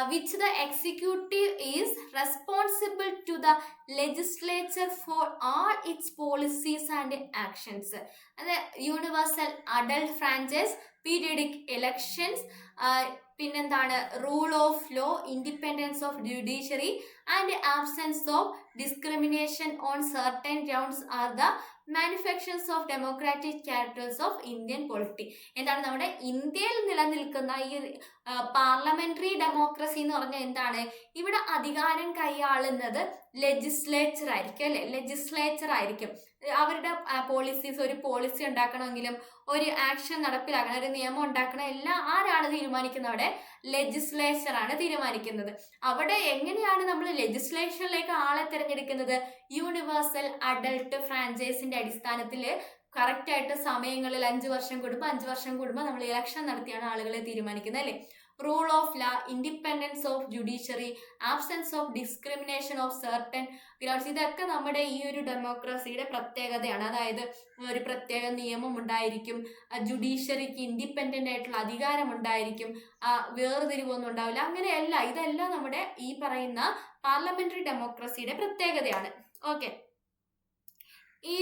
which the executive is responsible to the legislature for all its policies and actions. അത് universal adult franchise, periodic elections, പിന്നെന്താണ് rule of law, independence of judiciary and absence of discrimination on certain grounds are the manufactures of democratic characters of Indian polity. എന്താണ് നമ്മുടെ ഇന്ത്യയിൽ നിലനിൽക്കുന്ന ഈ parliamentary democracy എന്ന് പറഞ്ഞാൽ എന്താണ്? ഇവിടെ അധികാരം കൈയാളുന്നത് ലെജിസ്ലേച്ചർ ആയിരിക്കും അല്ലെ? ലെജിസ്ലേച്ചർ ആയിരിക്കും. അവരുടെ പോളിസീസ്, ഒരു പോളിസി ഉണ്ടാക്കണമെങ്കിലും ഒരു ആക്ഷൻ നടപ്പിലാക്കണം, ഒരു നിയമം ഉണ്ടാക്കണം, എല്ലാം ആരാണ് തീരുമാനിക്കുന്നത്? അവിടെ ലെജിസ്ലേച്ചർ ആണ് തീരുമാനിക്കുന്നത്. അവിടെ എങ്ങനെയാണ് നമ്മൾ ലെജിസ്ലേഷനിലേക്ക് ആളെ തിരഞ്ഞെടുക്കുന്നത്? യൂണിവേഴ്സൽ അഡൽട്ട് ഫ്രാഞ്ചൈസിന്റെ അടിസ്ഥാനത്തിൽ കറക്റ്റ് ആയിട്ട് സമയങ്ങളിൽ 5 വർഷം കൂടുമ്പോൾ നമ്മൾ ഇലക്ഷൻ നടത്തിയാണ് ആളുകളെ തീരുമാനിക്കുന്നത് അല്ലെ? Rule of law, independence of judiciary, absence of discrimination of certain grounds, ഇതൊക്കെ നമ്മുടെ ഈ ഒരു ഡെമോക്രസിയുടെ പ്രത്യേകതയാണ്. അതായത് ഒരു പ്രത്യേക നിയമം ഉണ്ടായിരിക്കും, ജുഡീഷ്യറിക്ക് ഇൻഡിപെൻഡന്റ് ആയിട്ടുള്ള അധികാരം ഉണ്ടായിരിക്കും, വേർതിരിവൊന്നും ഉണ്ടാവില്ല, അങ്ങനെയല്ല. ഇതെല്ലാം നമ്മുടെ ഈ പറയുന്ന പാർലമെന്ററി ഡെമോക്രസിയുടെ പ്രത്യേകതയാണ്. ഓക്കെ. ഈ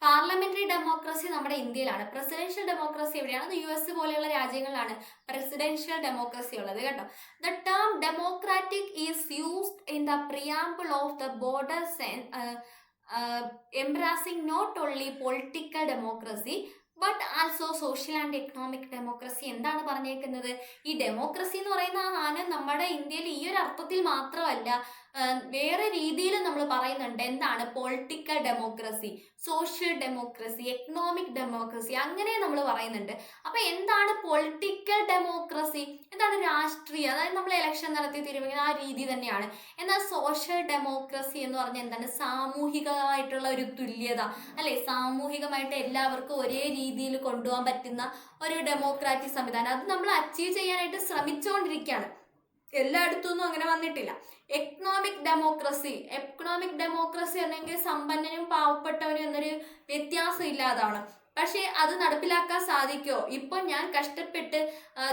പാർലമെന്ററി ഡെമോക്രസി നമ്മുടെ ഇന്ത്യയിലാണ്. പ്രസിഡൻഷ്യൽ ഡെമോക്രസി എവിടെയാണ്? US പോലെയുള്ള രാജ്യങ്ങളിലാണ് പ്രസിഡൻഷ്യൽ ഡെമോക്രസി ഉള്ളത് കേട്ടോ. The term democratic is used in the preamble of the border embracing not only political democracy but also social and economic democracy. എന്താണ് പറഞ്ഞേക്കുന്നത്? ഈ ഡെമോക്രസി എന്ന് പറയുന്ന സാധനം നമ്മുടെ ഇന്ത്യയിൽ ഈ ഒരു അർത്ഥത്തിൽ മാത്രമല്ല, വേറെ രീതിയിൽ നമ്മൾ പറയുന്നുണ്ട്. എന്താണ്? Political democracy, social democracy, economic democracy, അങ്ങനെ നമ്മൾ പറയുന്നുണ്ട്. അപ്പൊ എന്താണ് പൊളിറ്റിക്കൽ ഡെമോക്രസി? എന്താണ്? രാഷ്ട്രീയ, അതായത് നമ്മൾ ഇലക്ഷൻ നടത്തി തീരുമാനിക്കുന്ന ആ രീതി തന്നെയാണ്. എന്നാൽ സോഷ്യൽ ഡെമോക്രസി എന്ന് പറഞ്ഞാൽ എന്താണ്? സാമൂഹികമായിട്ടുള്ള ഒരു തുല്യത അല്ലെ? സാമൂഹികമായിട്ട് എല്ലാവർക്കും ഒരേ രീതിയിൽ കൊണ്ടുപോകാൻ പറ്റുന്ന ഒരു ഡെമോക്രാറ്റിക് സംവിധാനം. അത് നമ്മൾ അച്ചീവ് ചെയ്യാനായിട്ട് ശ്രമിച്ചുകൊണ്ടിരിക്കുകയാണ്. എല്ലായിടത്തൊന്നും അങ്ങനെ വന്നിട്ടില്ല. എക്കണോമിക് ഡെമോക്രസി അല്ലെങ്കിൽ സമ്പന്നനും പാവപ്പെട്ടവനും എന്നൊരു വ്യത്യാസം ഇല്ലാതാണ്. പക്ഷെ അത് നടപ്പിലാക്കാൻ സാധിക്കുമോ? ഇപ്പൊ ഞാൻ കഷ്ടപ്പെട്ട്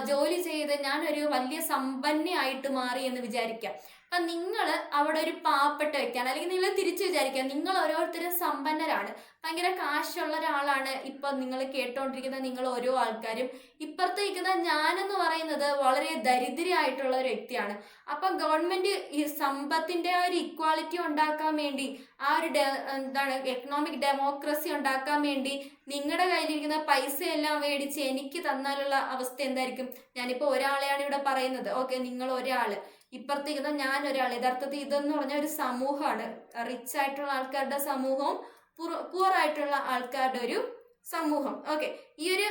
ജോലി ചെയ്ത് ഞാൻ ഒരു വലിയ സമ്പന്നയായിട്ട് മാറി എന്ന് വിചാരിക്കാം. അപ്പം നിങ്ങൾ അവിടെ ഒരു പാവപ്പെട്ട വ്യക്തിയാണ്, അല്ലെങ്കിൽ നിങ്ങൾ തിരിച്ചു വിചാരിക്കുക നിങ്ങൾ ഓരോരുത്തരും സമ്പന്നരാണ്, ഭയങ്കര കാശുള്ള ഒരാളാണ്. ഇപ്പം നിങ്ങൾ കേട്ടോണ്ടിരിക്കുന്ന നിങ്ങൾ ഓരോ ആൾക്കാരും, ഇപ്പുറത്ത് നിൽക്കുന്ന ഞാനെന്ന് പറയുന്നത് വളരെ ദരിദ്രയായിട്ടുള്ള ഒരു വ്യക്തിയാണ്. അപ്പം ഗവൺമെന്റ് ഈ സമ്പത്തിന്റെ ആ ഒരു ഇക്വാളിറ്റി ഉണ്ടാക്കാൻ വേണ്ടി, ആ ഒരു എന്താണ് എക്കണോമിക് ഡെമോക്രസി ഉണ്ടാക്കാൻ വേണ്ടി നിങ്ങളുടെ കയ്യിലിരിക്കുന്ന പൈസ എല്ലാം മേടിച്ച് എനിക്ക് തന്നാലുള്ള അവസ്ഥ എന്തായിരിക്കും? ഞാനിപ്പോൾ ഒരാളെയാണ് ഇവിടെ പറയുന്നത്, ഓക്കെ, നിങ്ങൾ ഒരാള്, ഇപ്പുറത്തേക്കുന്ന ഞാൻ ഒരാൾ. യഥാർത്ഥത്തിൽ ഇതെന്ന് പറഞ്ഞ ഒരു സമൂഹമാണ്, റിച്ച് ആയിട്ടുള്ള ആൾക്കാരുടെ സമൂഹവും പുവർ ആയിട്ടുള്ള ആൾക്കാരുടെ ഒരു സമൂഹം. ഓക്കെ, ഈ ഒരു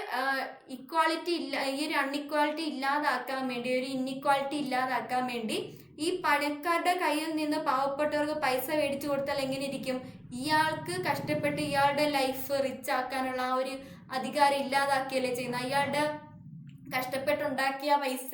ഇക്വാളിറ്റി ഈ ഒരു അൺഇക്വാളിറ്റി ഇല്ലാതാക്കാൻ വേണ്ടി, ഒരു ഇൻഇക്വാളിറ്റി ഇല്ലാതാക്കാൻ വേണ്ടി ഈ പണക്കാരുടെ കയ്യിൽ നിന്ന് പാവപ്പെട്ടവർക്ക് പൈസ മേടിച്ചു കൊടുത്താൽ എങ്ങനെ ഇരിക്കും? ഇയാൾക്ക് കഷ്ടപ്പെട്ട് ഇയാളുടെ ലൈഫ് റിച്ച് ആക്കാനുള്ള ആ ഒരു അധികാരം ഇല്ലാതാക്കിയല്ലേ ചെയ്യുന്നത്. അയാളുടെ കഷ്ടപ്പെട്ടുണ്ടാക്കിയ പൈസ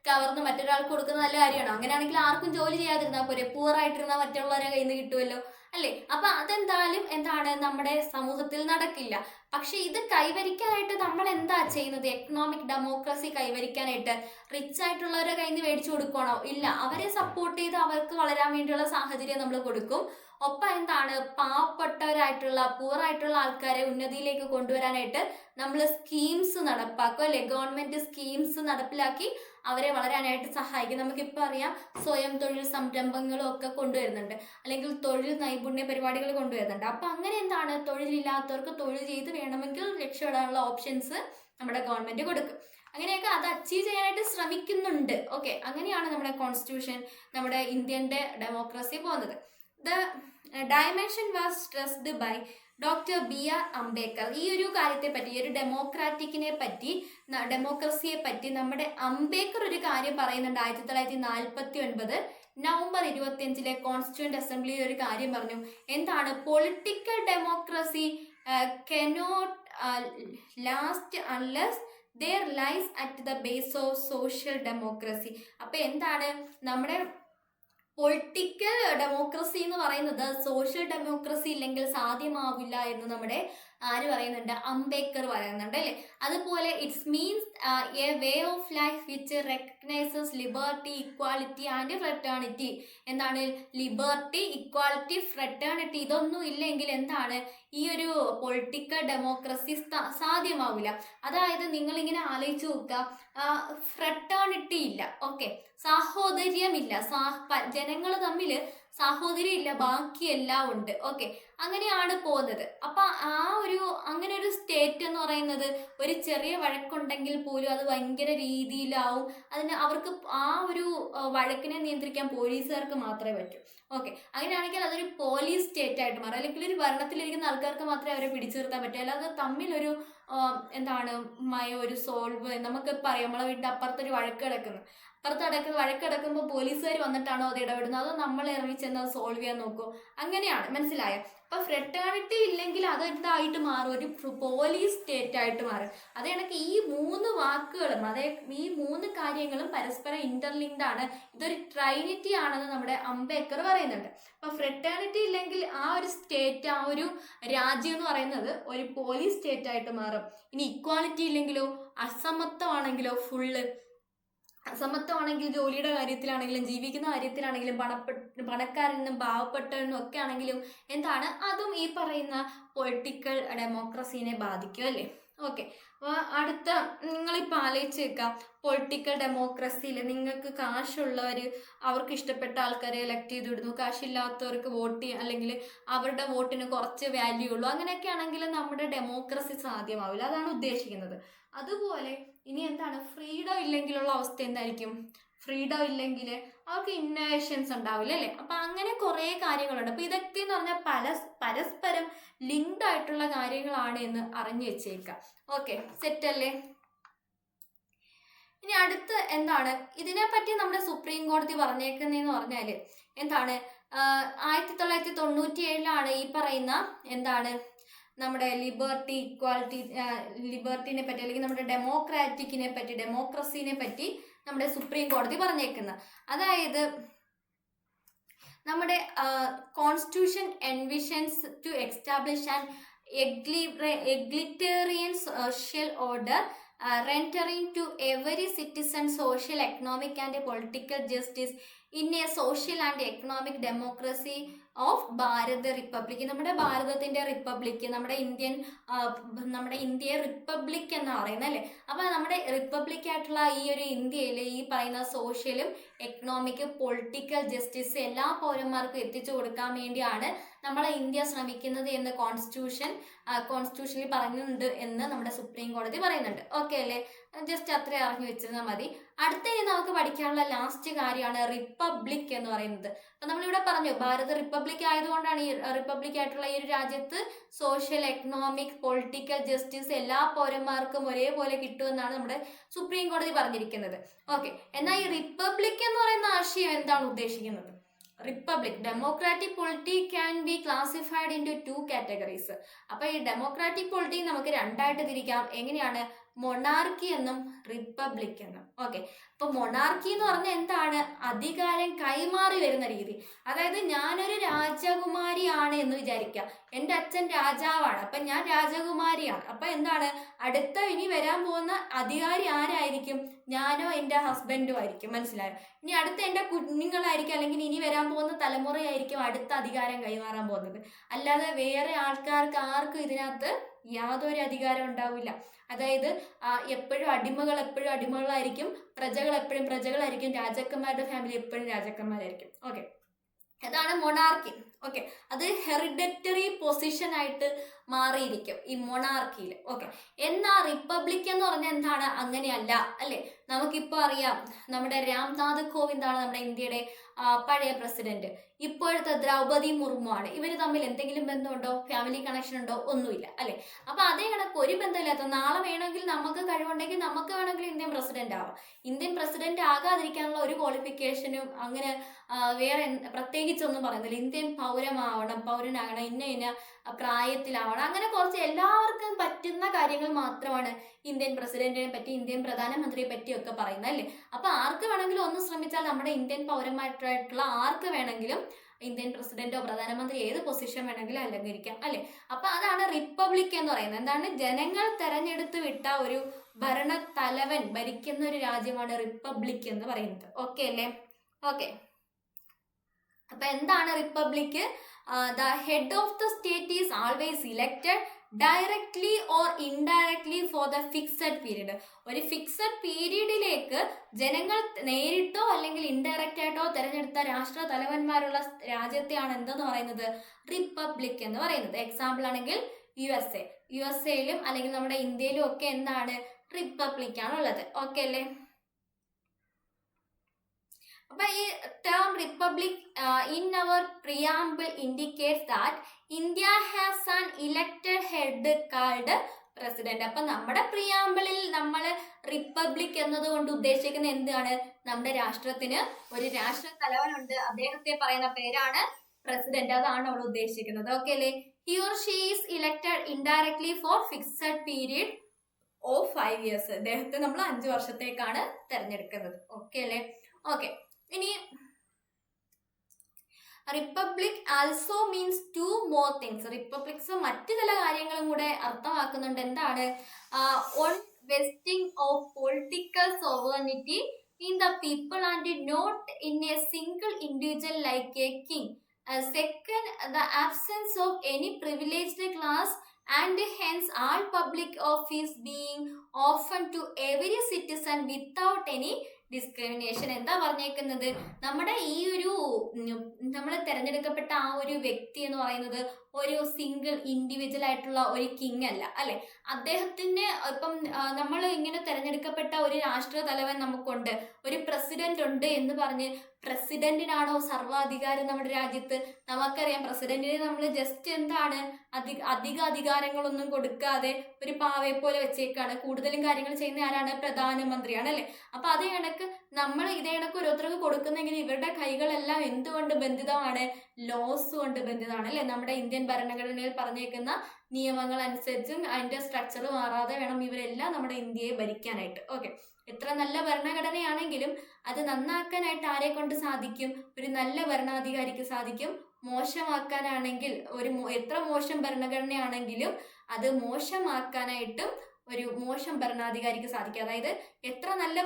കവർന്ന് മറ്റൊരാൾക്ക് കൊടുക്കുന്ന നല്ല കാര്യമാണോ? അങ്ങനെയാണെങ്കിൽ ആർക്കും ജോലി ചെയ്യാതിരുന്നാൽ പോരെ, പൂറായിട്ടിരുന്നാൽ മറ്റുള്ളവരെ കയ്യിൽ നിന്ന് കിട്ടുമല്ലോ, അല്ലേ? അപ്പൊ അതെന്തായാലും എന്താണ് നമ്മുടെ സമൂഹത്തിൽ നടക്കില്ല. പക്ഷെ ഇത് കൈവരിക്കാനായിട്ട് നമ്മൾ എന്താ ചെയ്യുന്നത്? എക്കണോമിക് ഡെമോക്രസി കൈവരിക്കാനായിട്ട് റിച്ച് ആയിട്ടുള്ളവരെ കയ്യിൽ നിന്ന് മേടിച്ചു കൊടുക്കണോ? ഇല്ല, അവരെ സപ്പോർട്ട് ചെയ്ത് അവർക്ക് വളരാൻ വേണ്ടിയുള്ള സാഹചര്യം നമ്മൾ കൊടുക്കും. ഒപ്പം എന്താണ് പാവപ്പെട്ടവരായിട്ടുള്ള പൂറായിട്ടുള്ള ആൾക്കാരെ ഉന്നതിയിലേക്ക് കൊണ്ടുവരാനായിട്ട് നമ്മൾ സ്കീംസ് നടപ്പാക്കും, അല്ലെ? ഗവൺമെന്റ് സ്കീംസ് നടപ്പിലാക്കി അവരെ വളരാനായിട്ട് സഹായിക്കും. നമുക്കിപ്പോൾ അറിയാം, സ്വയം തൊഴിൽ സംരംഭങ്ങളും ഒക്കെ കൊണ്ടുവരുന്നുണ്ട്, അല്ലെങ്കിൽ തൊഴിൽ നൈപുണ്യ പരിപാടികൾ കൊണ്ടുവരുന്നുണ്ട്. അപ്പൊ അങ്ങനെ എന്താണ് തൊഴിലില്ലാത്തവർക്ക് തൊഴിൽ ചെയ്ത് വേണമെങ്കിൽ രക്ഷപ്പെടാനുള്ള ഓപ്ഷൻസ് നമ്മുടെ ഗവൺമെന്റ് കൊടുക്കും. അങ്ങനെയൊക്കെ അത് അച്ചീവ് ചെയ്യാനായിട്ട് ശ്രമിക്കുന്നുണ്ട്. ഓക്കെ, അങ്ങനെയാണ് നമ്മുടെ കോൺസ്റ്റിറ്റ്യൂഷൻ, നമ്മുടെ ഇന്ത്യൻ്റെ ഡെമോക്രസി പോകുന്നത്. The dimension was stressed by doctor BR Ambedkar. ഈ ഒരു കാര്യത്തെ പറ്റി, ഈ ഒരു ഡെമോക്രസിയെ പറ്റി നമ്മുടെ അംബേദ്കർ ഒരു കാര്യം പറയുന്നുണ്ട്. 1949 നവംബർ 25 കോൺസ്റ്റിറ്റ്യൂന്റ് അസംബ്ലിയിൽ ഒരു കാര്യം പറഞ്ഞു. എന്താണ്? Political democracy cannot last unless there lies at the base of social democracy. അപ്പൊ എന്താണ് നമ്മുടെ പൊളിറ്റിക്കൽ ഡെമോക്രസി എന്ന് പറയുന്നത് സോഷ്യൽ ഡെമോക്രസി ഇല്ലെങ്കിൽ സാധ്യമാവില്ല എന്ന് നമ്മുടെ ആര് പറയുന്നുണ്ട്? അംബേദ്കർ പറയുന്നുണ്ട്, അല്ലേ? അതുപോലെ it's means a way of life which recognises liberty, equality and fraternity. എന്താണ്? ലിബർട്ടി, ഇക്വാലിറ്റി, ഫ്രറ്റേണിറ്റി ഇതൊന്നും ഇല്ലെങ്കിൽ എന്താണ് ഈ ഒരു പൊളിറ്റിക്കൽ ഡെമോക്രസി സാധ്യമാവില്ല. അതായത് നിങ്ങളിങ്ങനെ ആലോചിച്ച് നോക്കുക, ഫ്രറ്റേണിറ്റി ഇല്ല, ഓക്കെ, സാഹോദര്യമില്ല, ജനങ്ങൾ തമ്മിൽ സാഹോദര്യം ഇല്ല, ബാക്കിയെല്ലാം ഉണ്ട്. ഓക്കെ, അങ്ങനെയാണ് പോകുന്നത്. അപ്പൊ അങ്ങനെ ഒരു സ്റ്റേറ്റ് എന്ന് പറയുന്നത് ഒരു ചെറിയ വഴക്കുണ്ടെങ്കിൽ പോലും അത് ഭയങ്കര രീതിയിലാവും. അവർക്ക് ആ ഒരു വഴക്കിനെ നിയന്ത്രിക്കാൻ പോലീസുകാർക്ക് മാത്രമേ പറ്റൂ. ഓക്കെ, അങ്ങനെയാണെങ്കിൽ അതൊരു പോലീസ് സ്റ്റേറ്റ് ആയിട്ട് മാറും, അല്ലെങ്കിൽ ഒരു ഭരണത്തിലിരിക്കുന്ന ആൾക്കാർക്ക് മാത്രമേ അവരെ പിടിച്ചു നിർത്താൻ പറ്റൂ. അല്ലാതെ തമ്മിലൊരു ഒരു സോൾവ്, നമുക്ക് പറയാം, നമ്മളെ വീടിൻ്റെ അപ്പുറത്തൊരു വഴക്ക് കിടക്കുന്നു, വഴക്ക് കിടക്കുമ്പോൾ പോലീസുകാർ വന്നിട്ടാണോ അത് ഇടപെടുന്നത്, അതോ നമ്മൾ ഇറങ്ങി ചെന്ന് അത് സോൾവ് ചെയ്യാൻ നോക്കുമോ? അങ്ങനെയാണ്, മനസ്സിലായോ? അപ്പൊ ഫ്രറ്റേണിറ്റി ഇല്ലെങ്കിൽ അത് എന്തായിട്ട് മാറും? ഒരു പോലീസ് സ്റ്റേറ്റ് ആയിട്ട് മാറും. അതേ കണക്ക് ഈ 3 വാക്കുകളും, ഈ 3 കാര്യങ്ങളും പരസ്പരം ഇന്റർലിങ്ക്ഡ് ആണ്. ഇതൊരു ട്രൈനിറ്റി ആണെന്ന് നമ്മുടെ അംബേദ്കർ പറയുന്നുണ്ട്. അപ്പൊ ഫ്രറ്റേണിറ്റി ഇല്ലെങ്കിൽ ആ ഒരു സ്റ്റേറ്റ്, ആ ഒരു രാജ്യം എന്ന് പറയുന്നത് ഒരു പോലീസ് സ്റ്റേറ്റ് ആയിട്ട് മാറും. ഇനി ഇക്വാലിറ്റി ഇല്ലെങ്കിലോ, അസമത്വമാണെങ്കിലോ, അസമത്വമാണെങ്കിൽ ജോലിയുടെ കാര്യത്തിലാണെങ്കിലും ജീവിക്കുന്ന കാര്യത്തിലാണെങ്കിലും പണക്കാരനും പാവപ്പെട്ടവനും ഒക്കെ ആണെങ്കിലും എന്താണ്, അതും ഈ പറയുന്ന പൊളിറ്റിക്കൽ ഡെമോക്രസീനെ ബാധിക്കും, അല്ലേ? ഓക്കെ, അപ്പോൾ അടുത്ത നിങ്ങളിപ്പോൾ ആലോചിച്ച് വെക്കുക, പൊളിറ്റിക്കൽ ഡെമോക്രസിയിൽ നിങ്ങൾക്ക് കാശുള്ളവർ അവർക്ക് ഇഷ്ടപ്പെട്ട ആൾക്കാരെ എലക്ട് ചെയ്ത് വിടുന്നു, കാശില്ലാത്തവർക്ക് വോട്ട് ചെയ്യാം, അല്ലെങ്കിൽ അവരുടെ വോട്ടിന് കുറച്ച് വാല്യൂ ഉള്ളൂ. അങ്ങനെയൊക്കെ ആണെങ്കിൽ നമ്മുടെ ഡെമോക്രസി സാധ്യമാവില്ല, അതാണ് ഉദ്ദേശിക്കുന്നത്. അതുപോലെ ഇനി എന്താണ്, ഫ്രീഡം ഇല്ലെങ്കിലുള്ള അവസ്ഥ എന്തായിരിക്കും? ഫ്രീഡം ഇല്ലെങ്കിൽ അവർക്ക് ഇന്നോവേഷൻസ് ഉണ്ടാവില്ല, അല്ലേ? അപ്പം അങ്ങനെ കുറേ കാര്യങ്ങളുണ്ട്. അപ്പം ഇതൊക്കെ എന്ന് പറഞ്ഞാൽ പരസ്പരം ലിങ്ക്ഡ് ആയിട്ടുള്ള കാര്യങ്ങളാണ് എന്ന് അറിഞ്ഞു വെച്ചേക്കാം. ഓക്കെ, സെറ്റല്ലേ? ഇനി അടുത്ത് എന്താണ്, ഇതിനെപ്പറ്റി നമ്മുടെ സുപ്രീം കോടതി പറഞ്ഞേക്കുന്നതെന്ന് പറഞ്ഞാൽ എന്താണ്, 1997 ഈ പറയുന്ന എന്താണ് നമ്മുടെ ലിബർട്ടി, ഇക്വാലിറ്റി, ലിബർട്ടിനെ പറ്റി, അല്ലെങ്കിൽ നമ്മുടെ ഡെമോക്രസിനെ പറ്റി നമ്മുടെ സുപ്രീം കോടതി പറഞ്ഞേക്കുന്നത്. അതായത് നമ്മുടെ constitution envisions to establish an egalitarian social order rendering to every citizen social, economic and political justice in a social and economic democracy of Bharat republic. നമ്മുടെ ഭാരതത്തിന്റെ റിപ്പബ്ലിക്, നമ്മുടെ ഇന്ത്യയെ റിപ്പബ്ലിക് എന്ന് പറയുന്നത് അല്ലേ. അപ്പൊ നമ്മുടെ റിപ്പബ്ലിക് ആയിട്ടുള്ള ഈ ഒരു ഇന്ത്യയിൽ ഈ പറയുന്ന സോഷ്യലും എക്കണോമിക് പൊളിറ്റിക്കൽ ജസ്റ്റിസ് എല്ലാ പൗരന്മാർക്കും എത്തിച്ചു കൊടുക്കാൻ വേണ്ടിയാണ് നമ്മളെ ഇന്ത്യ ശ്രമിക്കുന്നത് എന്ന് കോൺസ്റ്റിറ്റ്യൂഷനിൽ പറയുന്നുണ്ട് എന്ന് നമ്മുടെ സുപ്രീം കോടതി പറയുന്നുണ്ട്. ഓക്കെ അല്ലേ, ജസ്റ്റ് അത്ര അറിഞ്ഞു വെച്ചിരുന്നാൽ മതി. അടുത്ത നമുക്ക് പഠിക്കാനുള്ള ലാസ്റ്റ് കാര്യമാണ് റിപ്പബ്ലിക് എന്ന് പറയുന്നത്. അപ്പൊ നമ്മളിവിടെ പറഞ്ഞു ഭാരത് റിപ്പബ്ലിക് ആയതുകൊണ്ടാണ് ഈ റിപ്പബ്ലിക് ആയിട്ടുള്ള ഈ ഒരു രാജ്യത്ത് സോഷ്യൽ എക്കണോമിക് പൊളിറ്റിക്കൽ ജസ്റ്റിസ് എല്ലാ പൗരന്മാർക്കും ഒരേപോലെ കിട്ടുമെന്നാണ് നമ്മുടെ സുപ്രീം കോടതി പറഞ്ഞിരിക്കുന്നത്. ഓക്കെ, എന്നാൽ ഈ റിപ്പബ്ലിക് എന്ന് പറയുന്ന ആശയം എന്താണ് ഉദ്ദേശിക്കുന്നത്? Republic democratic polity can be classified into 2 categories. അപ്പൊ ഈ ഡെമോക്രാറ്റിക് പൊളിറ്റി നമുക്ക് രണ്ടായിട്ട് തിരിക്കാം. എങ്ങനെയാണ്? മൊണാർക്കി എന്നും റിപ്പബ്ലിക് എന്നും. ഓക്കെ, അപ്പൊ മൊണാർക്കി എന്ന് പറഞ്ഞാൽ എന്താണ്? അധികാരം കൈമാറി വരുന്ന രീതി. അതായത് ഞാനൊരു രാജകുമാരിയാണ് എന്ന് വിചാരിക്കുക, എൻ്റെ അച്ഛൻ രാജാവാണ്, അപ്പൊ ഞാൻ രാജകുമാരിയാണ്. അപ്പൊ എന്താണ്? അടുത്ത ഇനി വരാൻ പോകുന്ന അധികാരി ആരായിരിക്കും? ഞാനോ എൻ്റെ ഹസ്ബൻഡും ആയിരിക്കും. മനസ്സിലായോ? ഇനി അടുത്ത എൻ്റെ കുഞ്ഞുങ്ങളായിരിക്കും, അല്ലെങ്കിൽ ഇനി വരാൻ പോകുന്ന തലമുറയായിരിക്കും അടുത്ത അധികാരം കൈമാറാൻ പോകുന്നത്. അല്ലാതെ വേറെ ആൾക്കാർക്ക് ആർക്കും ഇതിനകത്ത് യാതൊരു അധികാരം ഉണ്ടാവില്ല. അതായത് എപ്പോഴും അടിമകളായിരിക്കും, പ്രജകൾ എപ്പോഴും പ്രജകളായിരിക്കും, രാജാക്കന്മാരുടെ ഫാമിലി എപ്പോഴും രാജാക്കന്മാരായിരിക്കും. ഓക്കെ, അതാണ് മൊണാർക്കി. ഓക്കെ, അത് ഹെറിഡിറ്ററി പൊസിഷൻ ആയിട്ട് മാറിയിരിക്കും ഈ മൊണാർക്കിയിൽ. ഓക്കെ, എന്നാൽ റിപ്പബ്ലിക് എന്ന് പറഞ്ഞാൽ എന്താണ്? അങ്ങനെയല്ല അല്ലേ. നമുക്കിപ്പോൾ അറിയാം, നമ്മുടെ രാംനാഥ് കോവിന്ദാണ് നമ്മുടെ ഇന്ത്യയുടെ പഴയ പ്രസിഡന്റ്. ഇപ്പോഴത്തെ ദ്രൗപദി മുർമു ആണ്. ഇവർ തമ്മിൽ എന്തെങ്കിലും ബന്ധമുണ്ടോ? ഫാമിലി കണക്ഷൻ ഉണ്ടോ? ഒന്നുമില്ല അല്ലെ. അപ്പൊ അതേ കണക്ക് ഒരു ബന്ധമില്ലാത്ത, നാളെ വേണമെങ്കിൽ നമുക്ക് കഴിവുണ്ടെങ്കിൽ നമുക്ക് വേണമെങ്കിൽ ഇന്ത്യൻ പ്രസിഡന്റ് ആവാം. ഇന്ത്യൻ പ്രസിഡന്റ് ആകാതിരിക്കാനുള്ള ഒരു ക്വാളിഫിക്കേഷനും അങ്ങനെ വേറെ പ്രത്യേകിച്ചൊന്നും പറയുന്നില്ല. ഇന്ത്യൻ പൗരനാകണം, ഇന്ന പ്രായത്തിലാവണം, അങ്ങനെ കുറച്ച് എല്ലാവർക്കും പറ്റുന്ന കാര്യങ്ങൾ മാത്രമാണ് ഇന്ത്യൻ പ്രസിഡന്റിനെ പറ്റി, ഇന്ത്യൻ പ്രധാനമന്ത്രിയെ പറ്റിയൊക്കെ പറയുന്നത് അല്ലേ. അപ്പൊ ആർക്ക് വേണമെങ്കിലും ഒന്ന് ശ്രമിച്ചാൽ നമ്മുടെ ഇന്ത്യൻ പൗരന്മാരായിട്ടുള്ള ആർക്ക് വേണമെങ്കിലും ഇന്ത്യൻ പ്രസിഡന്റോ പ്രധാനമന്ത്രി ഏത് പൊസിഷൻ വേണമെങ്കിലും അലങ്കരിക്കാം അല്ലെ. അപ്പൊ അതാണ് റിപ്പബ്ലിക് എന്ന് പറയുന്നത്. എന്താണ്? ജനങ്ങൾ തെരഞ്ഞെടുത്ത് വിട്ട ഒരു ഭരണ തലവൻ ഭരിക്കുന്ന ഒരു രാജ്യമാണ് റിപ്പബ്ലിക് എന്ന് പറയുന്നത്. ഓക്കെ അല്ലേ? ഓക്കെ, അപ്പൊ എന്താണ് republic? The head of the state is always elected directly or indirectly for the fixed period. ഒരു ഫിക്സഡ് പീരീഡിലേക്ക് ജനങ്ങൾ നേരിട്ടോ അല്ലെങ്കിൽ ഇൻഡയറക്റ്റ് ആയിട്ടോ തെരഞ്ഞെടുത്ത രാഷ്ട്ര തലവന്മാരുള്ള രാജ്യത്തെയാണ് എന്തെന്ന് പറയുന്നത്? റിപ്പബ്ലിക് എന്ന് പറയുന്നത്. എക്സാമ്പിൾ ആണെങ്കിൽ യു എസ് എയിലും അല്ലെങ്കിൽ നമ്മുടെ ഇന്ത്യയിലും ഒക്കെ എന്താണ്? റിപ്പബ്ലിക് ആണുള്ളത്. ഓക്കെ അല്ലേ? അപ്പൊ ഈ term republic in our preamble indicates that India has an elected head called president. അപ്പൊ നമ്മുടെ പ്രിയാമ്പിളിൽ നമ്മൾ റിപ്പബ്ലിക് എന്നതുകൊണ്ട് ഉദ്ദേശിക്കുന്ന എന്താണ്? നമ്മുടെ രാഷ്ട്രത്തിന് ഒരു രാഷ്ട്ര തലവനുണ്ട്, അദ്ദേഹത്തെ പറയുന്ന പേരാണ് പ്രസിഡന്റ്. അതാണ് അവിടെ ഉദ്ദേശിക്കുന്നത്. ഓക്കെ അല്ലേ? He or she is elected indirectly for fixed period of 5 years. അദ്ദേഹത്തെ നമ്മൾ 5 വർഷത്തേക്കാണ് തെരഞ്ഞെടുക്കുന്നത്. ഓക്കെ അല്ലേ? ഓക്കെ, ഇനി republic also means 2 more things. Republics മറ്റു ചില കാര്യങ്ങളും കൂടെ അർത്ഥമാക്കുന്നുണ്ട്. എന്താണ്? On vesting of political sovereignty in the people and not in a single individual like a king. Second, the absence of any privileged class and hence all public office being open to every citizen without any discrimination. എന്താ പറഞ്ഞേക്കുന്നത്? നമ്മുടെ ഈ ഒരു നമ്മൾ തിരഞ്ഞെടുക്കപ്പെട്ട ആ ഒരു വ്യക്തി എന്ന് പറയുന്നത് ഒരു സിംഗിൾ ഇൻഡിവിജ്വൽ ആയിട്ടുള്ള ഒരു കിങ് അല്ല അല്ലെ. അദ്ദേഹത്തിന് ഇപ്പം നമ്മൾ ഇങ്ങനെ തിരഞ്ഞെടുക്കപ്പെട്ട ഒരു രാഷ്ട്ര തലവൻ നമുക്കുണ്ട്, ഒരു പ്രസിഡന്റ് ഉണ്ട് എന്ന് പറഞ്ഞ് പ്രസിഡന്റിനാണോ സർവാധികാരം നമ്മുടെ രാജ്യത്ത്? നമുക്കറിയാം, പ്രസിഡന്റിന് നമ്മൾ ജസ്റ്റ് എന്താണ് അധിക അധികാരങ്ങളൊന്നും കൊടുക്കാതെ ഒരു പാവയെ പോലെ വെച്ചേക്കാണ്. കൂടുതലും കാര്യങ്ങൾ ചെയ്യുന്ന ആരാണ്? പ്രധാനമന്ത്രിയാണ് അല്ലെ. അപ്പൊ അതേ കണക്ക് നമ്മൾ ഇതേ കണക്ക് ഓരോരുത്തർക്ക് കൊടുക്കുന്നെങ്കിൽ ഇവരുടെ കൈകളെല്ലാം എന്തുകൊണ്ട് ബന്ധിതമാണ്? ലോസ് കൊണ്ട് ബന്ധിതമാണ് അല്ലെ. നമ്മുടെ ഇന്ത്യൻ ഭരണഘടനയിൽ പറഞ്ഞേക്കുന്ന നിയമങ്ങൾ അനുസരിച്ചും അതിന്റെ സ്ട്രക്ചർ മാറാതെ വേണം ഇവരെല്ലാം നമ്മുടെ ഇന്ത്യയെ ഭരിക്കാനായിട്ട്. ഓക്കെ, എത്ര നല്ല ഭരണഘടനയാണെങ്കിലും അത് നന്നാക്കാനായിട്ട് ആരെ കൊണ്ട് സാധിക്കും? ഒരു നല്ല ഭരണാധികാരിക്ക് സാധിക്കും. മോശമാക്കാനാണെങ്കിൽ എത്ര മോശം ഭരണഘടനയാണെങ്കിലും അത് മോശമാക്കാനായിട്ടും ഒരു മോശം ഭരണാധികാരിക്ക് സാധിക്കും. അതായത് എത്ര നല്ല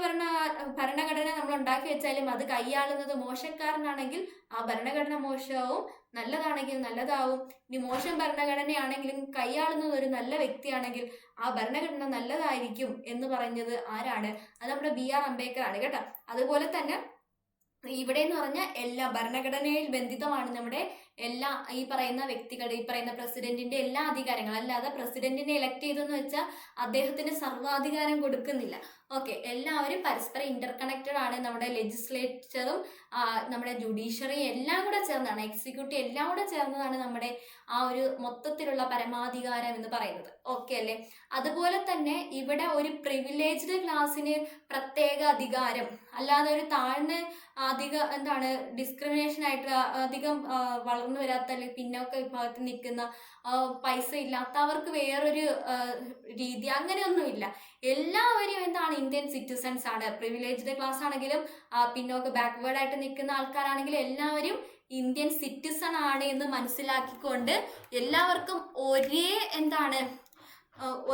ഭരണഘടന നമ്മൾ ഉണ്ടാക്കി വെച്ചാലും അത് കൈയാളുന്നത് മോശക്കാരനാണെങ്കിൽ ആ ഭരണഘടന മോശമാവും, നല്ലതാണെങ്കിൽ നല്ലതാവും. ഇനി മോശം ഭരണഘടനയാണെങ്കിലും കൈയാളുന്നത് ഒരു നല്ല വ്യക്തിയാണെങ്കിൽ ആ ഭരണഘടന നല്ലതായിരിക്കും എന്ന് പറഞ്ഞത് ആരാണ്? അത് നമ്മുടെ BR അംബേദ്കർ ആണ് കേട്ടോ. അതുപോലെ തന്നെ ഇവിടെ എന്ന് പറഞ്ഞാൽ എല്ലാ ഭരണഘടനയിൽ ബന്ധിതമാണ് നമ്മുടെ എല്ലാ ഈ പറയുന്ന വ്യക്തികളുടെ, ഈ പറയുന്ന പ്രസിഡന്റിന്റെ എല്ലാ അധികാരങ്ങളും. അല്ലാതെ പ്രസിഡന്റിനെ എലക്ട് ചെയ്തെന്ന് വെച്ചാൽ അദ്ദേഹത്തിന് സർവാധികാരം കൊടുക്കുന്നില്ല. ഓക്കെ, എല്ലാവരും പരസ്പരം ഇന്റർ കണക്റ്റഡ് ആണ്. നമ്മുടെ ലെജിസ്ലേച്ചറും നമ്മുടെ ജുഡീഷ്യറിയും എല്ലാം കൂടെ ചേർന്നാണ്, എക്സിക്യൂട്ടീവ് എല്ലാം കൂടെ ചേർന്നതാണ് നമ്മുടെ ആ ഒരു മൊത്തത്തിലുള്ള പരമാധികാരം എന്ന് പറയുന്നത്. ഓക്കെ അല്ലേ? അതുപോലെ തന്നെ ഇവിടെ ഒരു പ്രിവിലേജ്ഡ് ക്ലാസ്സിന് പ്രത്യേക അധികാരം, അല്ലാതെ ഒരു താഴ്ന്ന എന്താണ് ഡിസ്ക്രിമിനേഷൻ ആയിട്ട് അധികം വളർന്നു വരാത്ത അല്ലെങ്കിൽ പിന്നോക്ക വിഭാഗത്തിൽ നിൽക്കുന്ന പൈസ ഇല്ലാത്ത അവർക്ക് വേറൊരു രീതി അങ്ങനെയൊന്നുമില്ല. എല്ലാവരും എന്താണ് ഇന്ത്യൻ സിറ്റിസൺസ് ആണ്. പ്രിവിലേജ്ഡ് ക്ലാസ് ആണെങ്കിലും പിന്നോക്ക ബാക്ക്വേർഡ് ആയിട്ട് നിൽക്കുന്ന ആൾക്കാരാണെങ്കിലും എല്ലാവരും ഇന്ത്യൻ സിറ്റിസൺ ആണ് എന്ന് മനസ്സിലാക്കിക്കൊണ്ട് എല്ലാവർക്കും ഒരേ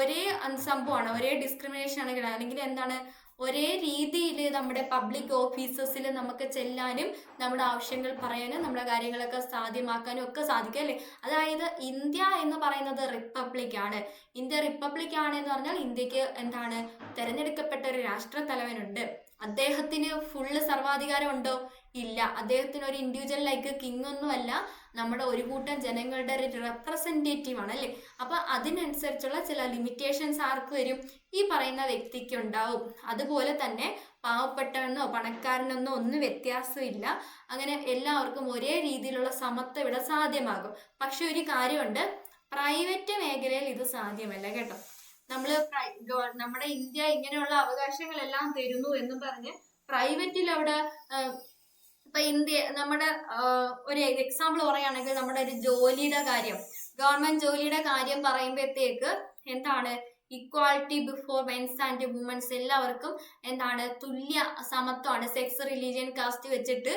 ഒരേ സംഭവമാണ്, ഒരേ ഡിസ്ക്രിമിനേഷൻ ആണെങ്കിൽ അല്ലെങ്കിൽ എന്താണ് ഒരേ രീതിയിൽ നമ്മുടെ പബ്ലിക് ഓഫീസസിൽ നമുക്ക് ചെല്ലാനും നമ്മുടെ ആവശ്യങ്ങൾ പറയാനും നമ്മുടെ കാര്യങ്ങളൊക്കെ സാധ്യമാക്കാനും ഒക്കെ സാധിക്കും അല്ലേ? അതായത് ഇന്ത്യ എന്ന് പറയുന്നത് റിപ്പബ്ലിക് ആണ്. ഇന്ത്യ റിപ്പബ്ലിക് ആണ് എന്ന് പറഞ്ഞാൽ ഇന്ത്യക്ക് തെരഞ്ഞെടുക്കപ്പെട്ട ഒരു രാഷ്ട്രത്തലവനുണ്ട്. അദ്ദേഹത്തിന് ഫുള്ള് സർവാധികാരം ഉണ്ടോ? ഇല്ല. അദ്ദേഹത്തിന് ഒരു ഇൻഡിവിജ്വൽ ലൈക്ക് കിങ് ഒന്നുമല്ല, നമ്മുടെ ഒരു കൂട്ടം ജനങ്ങളുടെ ഒരു റെപ്രസെൻറ്റേറ്റീവ് ആണ് അല്ലേ? അപ്പൊ അതിനനുസരിച്ചുള്ള ചില ലിമിറ്റേഷൻസ് ആർക്ക് വരും? ഈ പറയുന്ന വ്യക്തിക്ക് ഉണ്ടാവും. അതുപോലെ തന്നെ പാവപ്പെട്ടവനോ പണക്കാരനെന്നോ ഒന്നും വ്യത്യാസമില്ല. അങ്ങനെ എല്ലാവർക്കും ഒരേ രീതിയിലുള്ള സമത്വം ഇവിടെ സാധ്യമാകും. പക്ഷെ ഒരു കാര്യമുണ്ട്, പ്രൈവറ്റ് മേഖലയിൽ ഇത് സാധ്യമല്ല കേട്ടോ. നമ്മുടെ ഇന്ത്യ ഇങ്ങനെയുള്ള അവകാശങ്ങളെല്ലാം തരുന്നു എന്ന് പറഞ്ഞ് പ്രൈവറ്റിൽ അവിടെ ഇപ്പൊ ഇന്ത്യ നമ്മുടെ ഒരു എക്സാമ്പിൾ പറയുകയാണെങ്കിൽ നമ്മുടെ ഒരു ജോലിയുടെ കാര്യം, ഗവൺമെന്റ് ജോലിയുടെ കാര്യം പറയുമ്പോഴത്തേക്ക് equality before mens and womens, എല്ലാവർക്കും തുല്യ സമത്വമാണ്. സെക്സ്, റിലീജിയൻ, കാസ്റ്റ് വെച്ചിട്ട്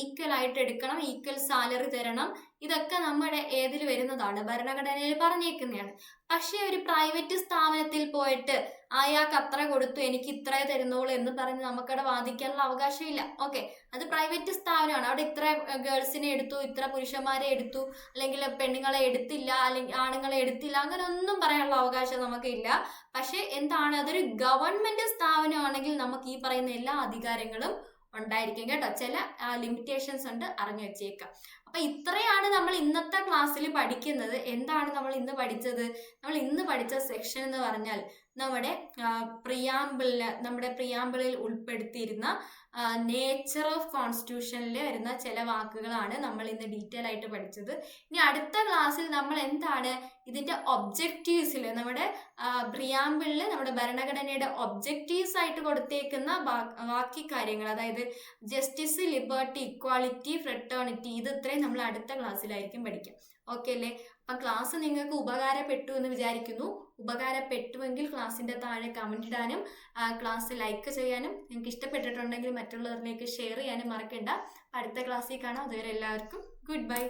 ഈക്വൽ ആയിട്ട് എടുക്കണം, ഈക്വൽ സാലറി തരണം. ഇതൊക്കെ നമ്മുടെ ഏതിൽ വരുന്നതാണ്? ഭരണഘടനയിൽ പറഞ്ഞേക്കുന്നതാണ്. പക്ഷെ ഒരു പ്രൈവറ്റ് സ്ഥാപനത്തിൽ പോയിട്ട് അയാൾക്ക് അത്ര കൊടുത്തു എനിക്ക് ഇത്രേ തരുന്നുള്ളൂ എന്ന് പറഞ്ഞ് നമുക്കവിടെ വാദിക്കാനുള്ള അവകാശമില്ല. ഓക്കെ, അത് പ്രൈവറ്റ് സ്ഥാപനമാണ്. അവിടെ ഇത്ര ഗേൾസിനെ എടുത്തു, ഇത്ര പുരുഷന്മാരെ എടുത്തു, അല്ലെങ്കിൽ പെണ്ണുങ്ങളെ എടുത്തില്ല, അല്ലെങ്കിൽ ആണുങ്ങളെ എടുത്തില്ല, അങ്ങനെ ഒന്നും പറയാനുള്ള അവകാശം നമുക്കില്ല. പക്ഷെ അതൊരു ഗവൺമെന്റ് സ്ഥാപനമാണെങ്കിൽ നമുക്ക് ഈ പറയുന്ന എല്ലാ അധികാരങ്ങളും ഉണ്ടായിരിക്കും കേട്ടോ. ചില ലിമിറ്റേഷൻസ് ഉണ്ട്, അറിഞ്ഞു വെച്ചേക്കാം. അപ്പൊ ഇത്രയാണ് നമ്മൾ ഇന്നത്തെ ക്ലാസ്സിൽ പഠിക്കുന്നത്. എന്താണ് നമ്മൾ ഇന്ന് പഠിച്ചത്? നമ്മൾ ഇന്ന് പഠിച്ച സെക്ഷൻ എന്ന് പറഞ്ഞാൽ നമ്മുടെ പ്രിയാമ്പിളിൽ ഉൾപ്പെടുത്തിയിരുന്ന നേച്ചർ ഓഫ് കോൺസ്റ്റിറ്റ്യൂഷനിൽ വരുന്ന ചില വാക്കുകളാണ് നമ്മൾ ഇന്ന് ഡീറ്റെയിൽ ആയിട്ട് പഠിച്ചത്. ഇനി അടുത്ത ക്ലാസ്സിൽ നമ്മൾ ഇതിന്റെ ഒബ്ജക്റ്റീവ്സിൽ, നമ്മുടെ പ്രിയാമ്പിളിൽ നമ്മുടെ ഭരണഘടനയുടെ ഒബ്ജക്റ്റീവ്സ് ആയിട്ട് കൊടുത്തേക്കുന്ന ബാക്കി കാര്യങ്ങൾ, അതായത് ജസ്റ്റിസ്, ലിബർട്ടി, ഇക്വാളിറ്റി, ഫ്രട്ടേണിറ്റി, ഇത് ഇത്രയും നമ്മൾ അടുത്ത ക്ലാസ്സിലായിരിക്കും പഠിക്കാം. ഓക്കെ അല്ലേ? അപ്പം ക്ലാസ് നിങ്ങൾക്ക് ഉപകാരപ്പെട്ടു എന്ന് വിചാരിക്കുന്നു. ഉപകാരപ്പെട്ടുവെങ്കിൽ ക്ലാസ്സിന്റെ താഴെ കമന്റ് ഇടാനും ക്ലാസ് ലൈക്ക് ചെയ്യാനും, നിങ്ങൾക്ക് ഇഷ്ടപ്പെട്ടിട്ടുണ്ടെങ്കിൽ മറ്റുള്ളവരിലേക്ക് ഷെയർ ചെയ്യാനും മറക്കണ്ട. അടുത്ത ക്ലാസ്സിൽ കാണാം. അതുവരെ എല്ലാവർക്കും ഗുഡ് ബൈ.